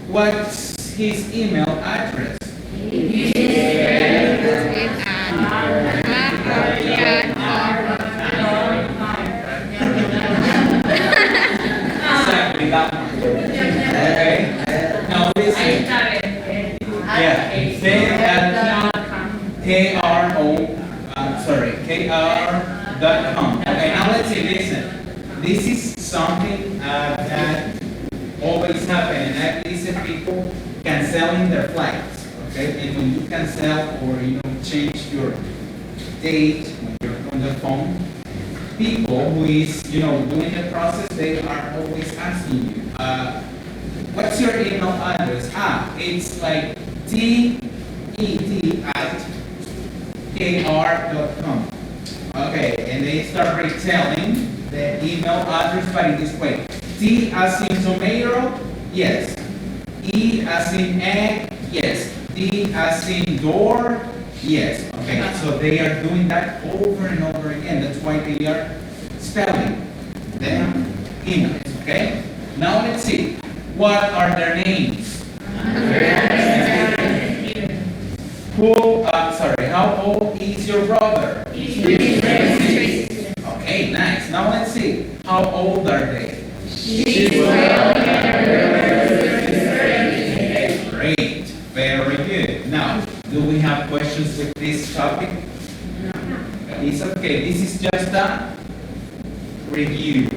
What's his email address? Exactly that one. Okay. Now listen. Yeah. kr.com. Okay. Now let's see. Listen. This is something that always happens, and at least people canceling their flights. Okay. And when you cancel or change your date when you're on the phone, people who is doing the process, they are always asking you, what's your email address? It's like ted@kr.com. Okay, and they start retelling the email address by this way. T as in tomato, yes. E as in egg, yes. D as in door, yes. Okay, so they are doing that over and over again. That's why they are spelling them emails. Okay. Now let's see. What are their names? How old is your brother? Okay, nice. Now let's see. How old are they? Great. Very good. Now, do we have questions with this topic? It's okay. This is just a review.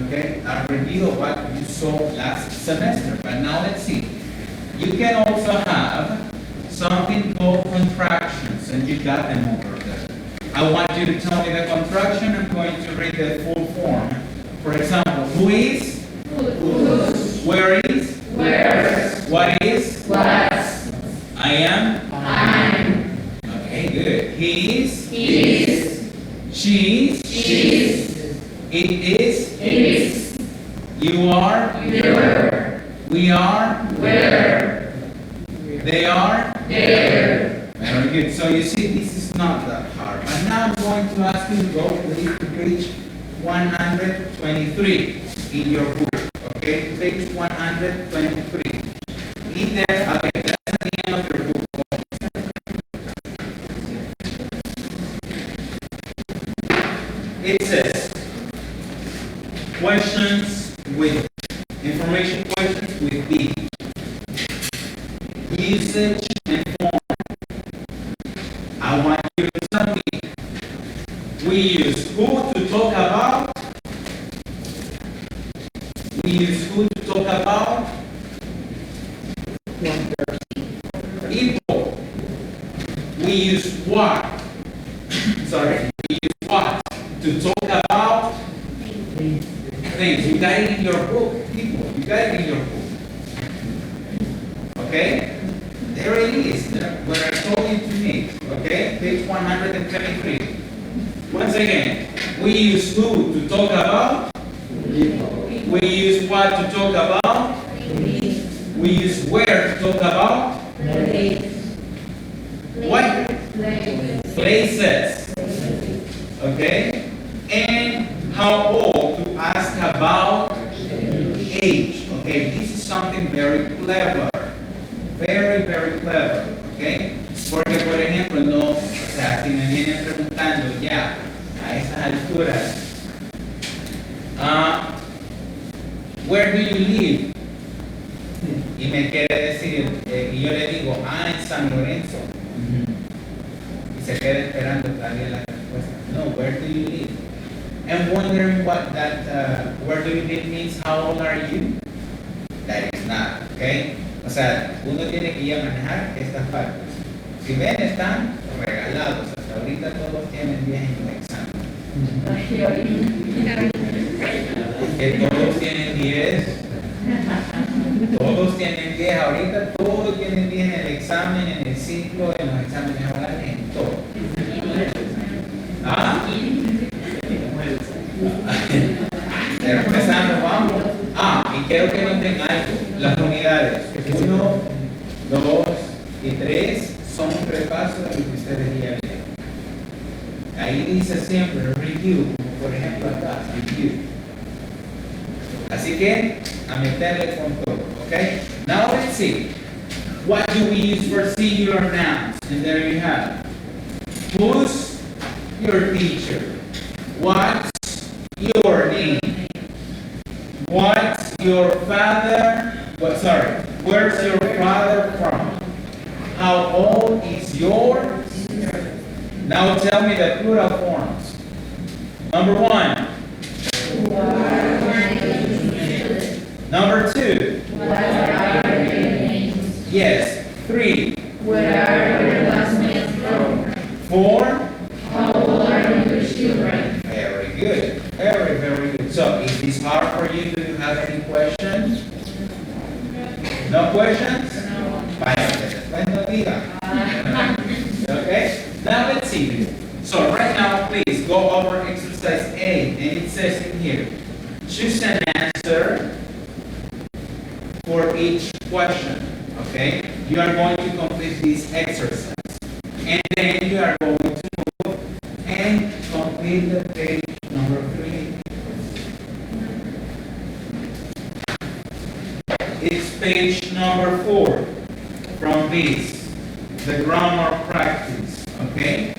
Okay? A review of what you saw last semester. But now let's see. You can also have something called contractions, and you got them over there. I want you to tell me the contraction. I'm going to read the full form. For example, who is? Whose. Where is? Where's. What is? What's. I am? I'm. Okay, good. He is? His. She's? She's. It is? Is. You are? Your. We are? Where. They are? There. Very good. So you see, this is not that hard. But now I'm going to ask you to go please to page 123 in your book. Okay, page 123. In there, okay, that's at the end of your book. It says, questions with, information questions with B. Usage and form. I want you to tell me, we use who to talk about? We use who to talk about? People. We use what? Sorry, we use what to talk about? Things. You got it in your book, people. You got it in your book. Okay? There it is, where I told you to meet. Okay? Page 123. Once again, we use who to talk about? We use what to talk about? We use where to talk about? What? Places. Okay? And how old to ask about age. Okay? This is something very clever. Very, very clever. Okay? Porque, por ejemplo, no, o sea, si me vienen preguntando ya a esas alturas, where do you live? Y me quiere decir, y yo le digo, en San Lorenzo. Y se queda esperando todavía la respuesta. No, where do you live? And wondering what that, where do you live means, how old are you? That is not, okay? O sea, uno tiene que ir a manejar estas partes. Si ven, están regalados. Hasta ahorita todos tienen 10 en el examen. Que todos tienen 10. Todos tienen 10. Ahorita todos tienen 10 en el examen, en el ciclo, en los exámenes orales, en todo. ¿Ah? Pero empezando, vamos. Y quiero que noten algo. Las unidades 1, 2 y 3 son un repaso de lo que ustedes ya vieron. Ahí dice siempre review, como por ejemplo acá, review. Así que a meterle con todo, okay? Now let's see. What do we use for singular nouns? And there you have. Who's your teacher? What's your name? What's your father? Where's your father from? How old is yours? Now tell me the plural forms. Number 1. Number 2. Yes. 3. Where are your classmates from? 4. How old are your children? Very good. Very, very good. So, is this hard for you? Do you have any questions? No questions? No. Okay? Now let's see. So, right now, please go over exercise A. And it says in here, choose an answer for each question. Okay? You are going to complete this exercise. And then you are going to move and complete the page number 3. It's page number 4 from this, the grammar practice. Okay?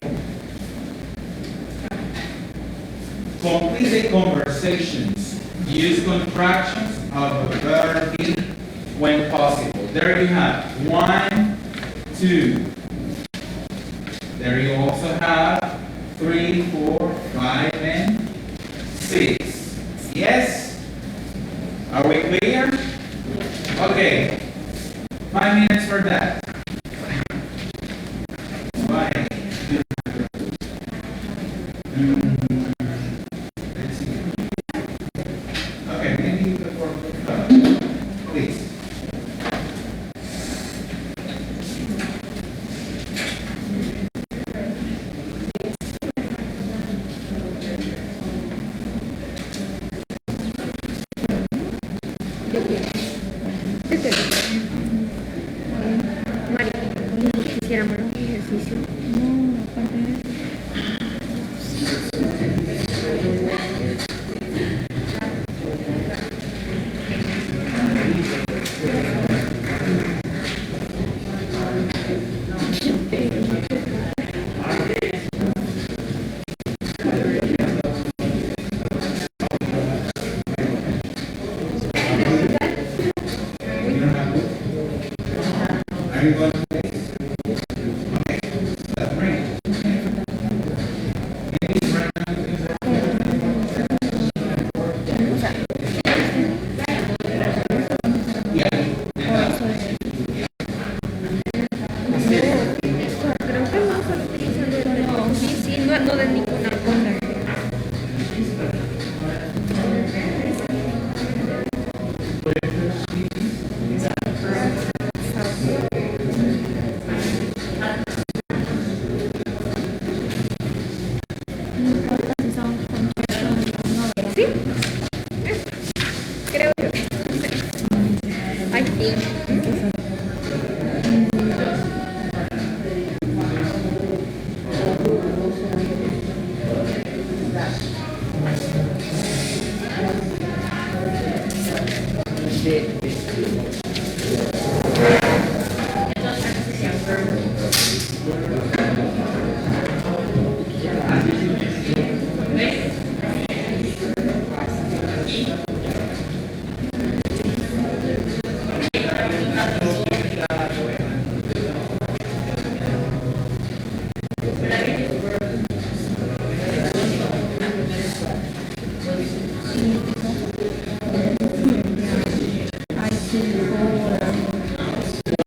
Complete the conversations. Use contractions of the verb be when possible. There you have 1, 2. There you also have 3, 4, 5, and 6. Yes? Are we clear? Okay. 5 minutes for that. Why? Let's see. Okay, maybe before please. Mari, quisiéramos los ejercicios. Are you going to place? Okay, let's bring it. Maybe right now you can Creo que no solo utilizan el sí, sí, no de ninguna cosa. Sí, creo yo. I think.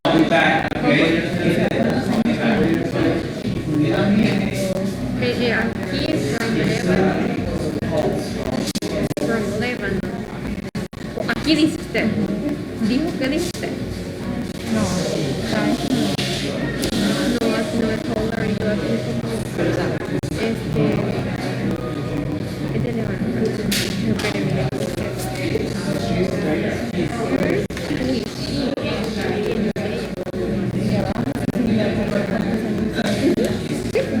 I'll be back, okay? Okay, yeah, he's from Lebanon. From Lebanon. Aquí dice usted. ¿Dijo que dice usted? No, aquí no es Polar, yo aquí como es de Lebanon. No, espéreme. Uy, sí.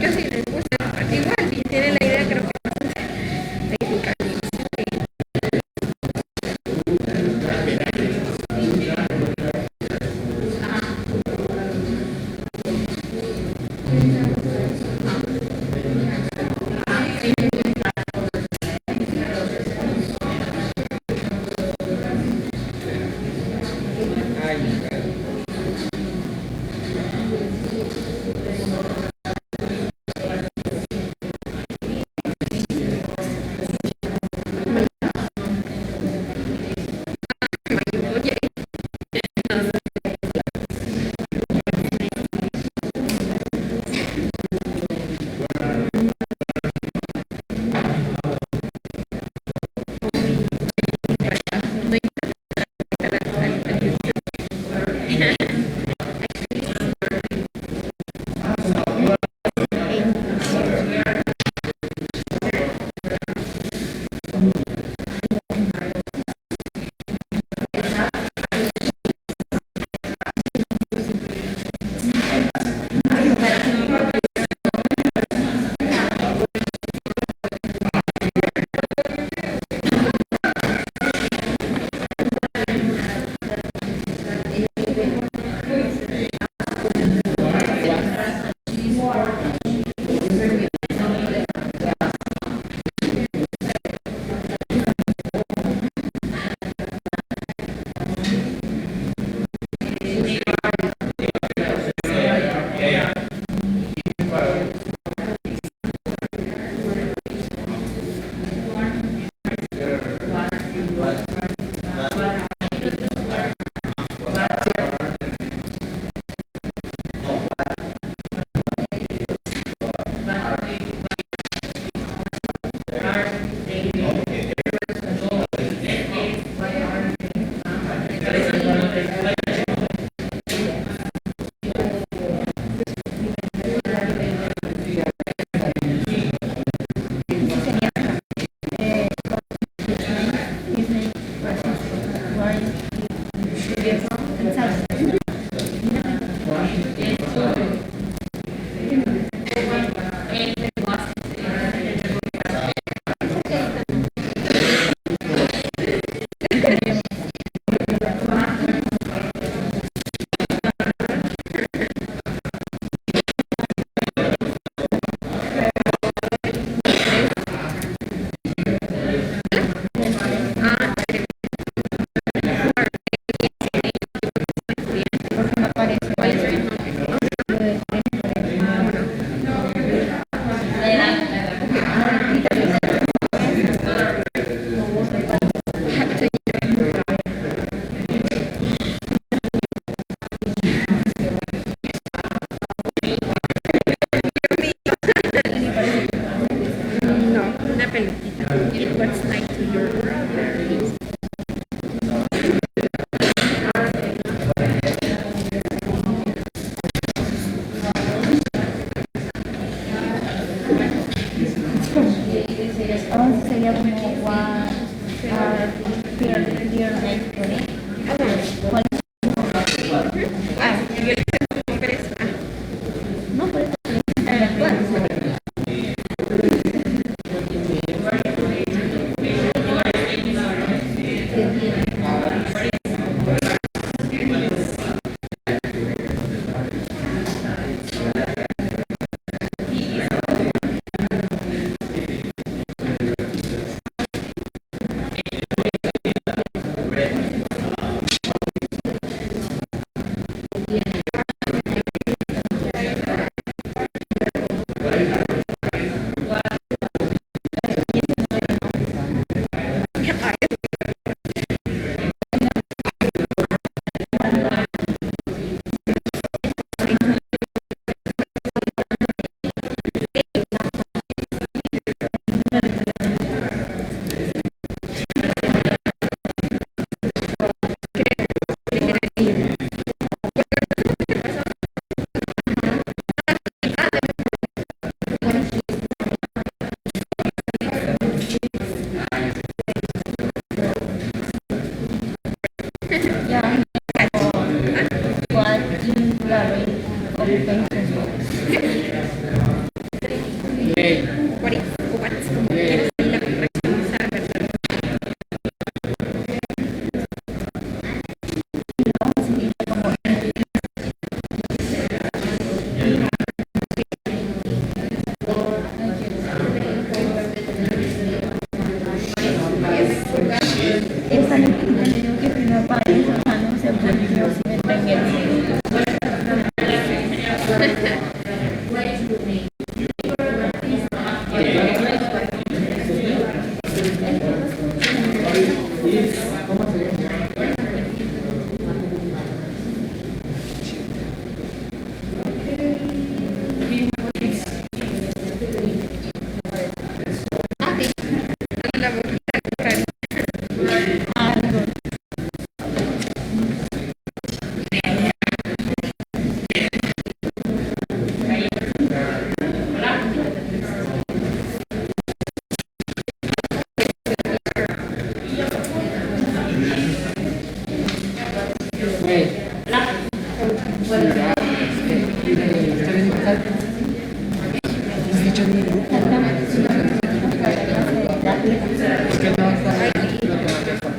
Yo sí le puse igual, si tiene la idea, creo que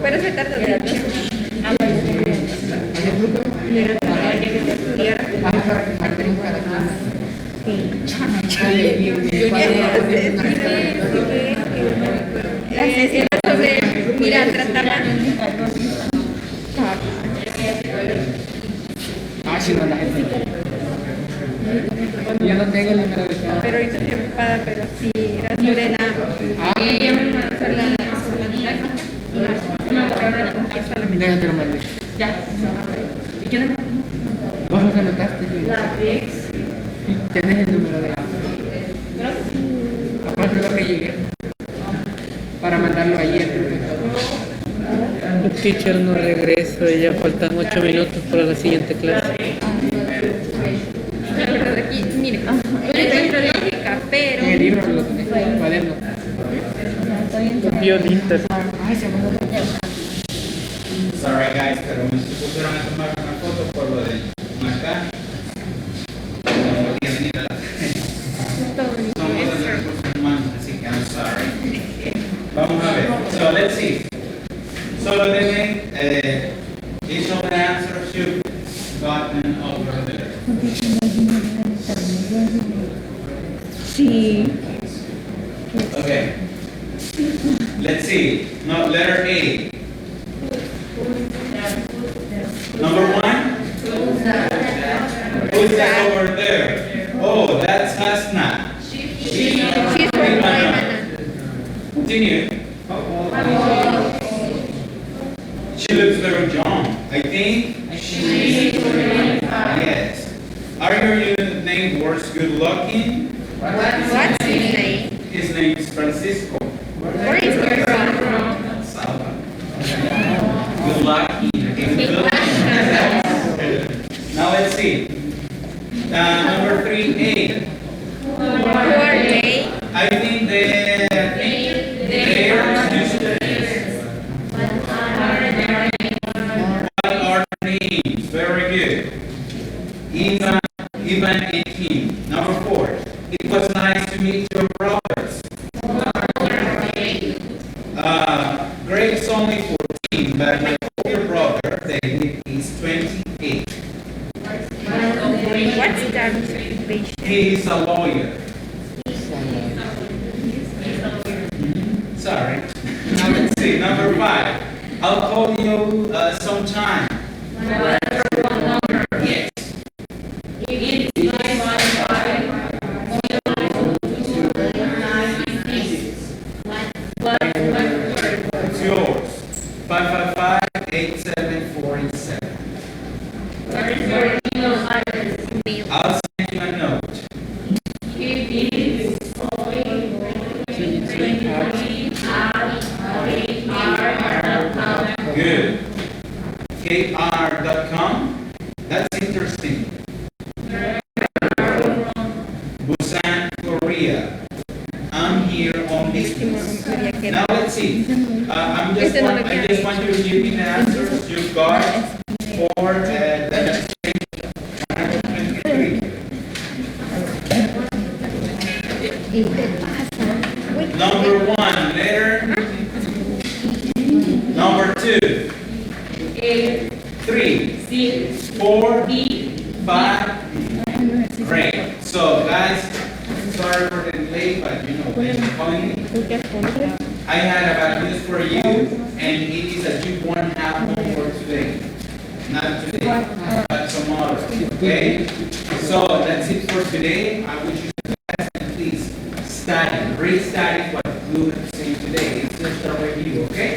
Pero se tarda de mira, tratarla. Ah, sí, no, la gente. Yo no tengo el número de cada. Pero ahorita estoy ocupada, pero sí, era Lorena. Déjate lo mandé. Ya. Vos lo anotaste. Tienes el número de la. Aparte lo que llegué. Para mandarlo ayer. El teacher no regresa y ya faltan 8 minutos para la siguiente clase. Aquí, mire, yo no encuentro lógica, pero. En el libro lo tenés, en el cuaderno. Violita. Sorry guys, pero me pusieron a tomar una foto por lo de marcar. No podía venir a la somos de recursos humanos, así que I'm sorry. Vamos a ver. So let's see. Solo deben each of the answers you've gotten over there. Sí. Okay. Let's see. No, letter A. Number 1. Who's that over there? Oh, that's Hasna. She's from Continue. She looks very young. I think she's yes. Are your name words good looking? What's his name? His name is Francisco. Where is your from? Salva. Good lucky. Now let's see. Number 3A. Who are they? I think they're used to what are their names? Very good. Ivan and Kim. Number 4. It was nice to meet your brothers. Greg's only 14, but my older brother, David, is 28. What's that occupation? He is a lawyer. Sorry. Now let's see. Number 5. I'll call you sometime. Yes. It's yours. 555-8747. I'll send you a note. Good. KR.com. That's interesting. Busan, Korea. I'm here on business. Now let's see. I just want you to give me the answers you've got for the next page 123. Number 1, letter. Number 2. 3, 4, 5. Great. So guys, sorry for the delay, but you know, when you're calling me, I had a bad news for you, and it is that you won't have homework today. Not today, but tomorrow. Okay? So that's it for today. I wish you the best, and please study. Re-study what you have seen today. It's just a review, okay?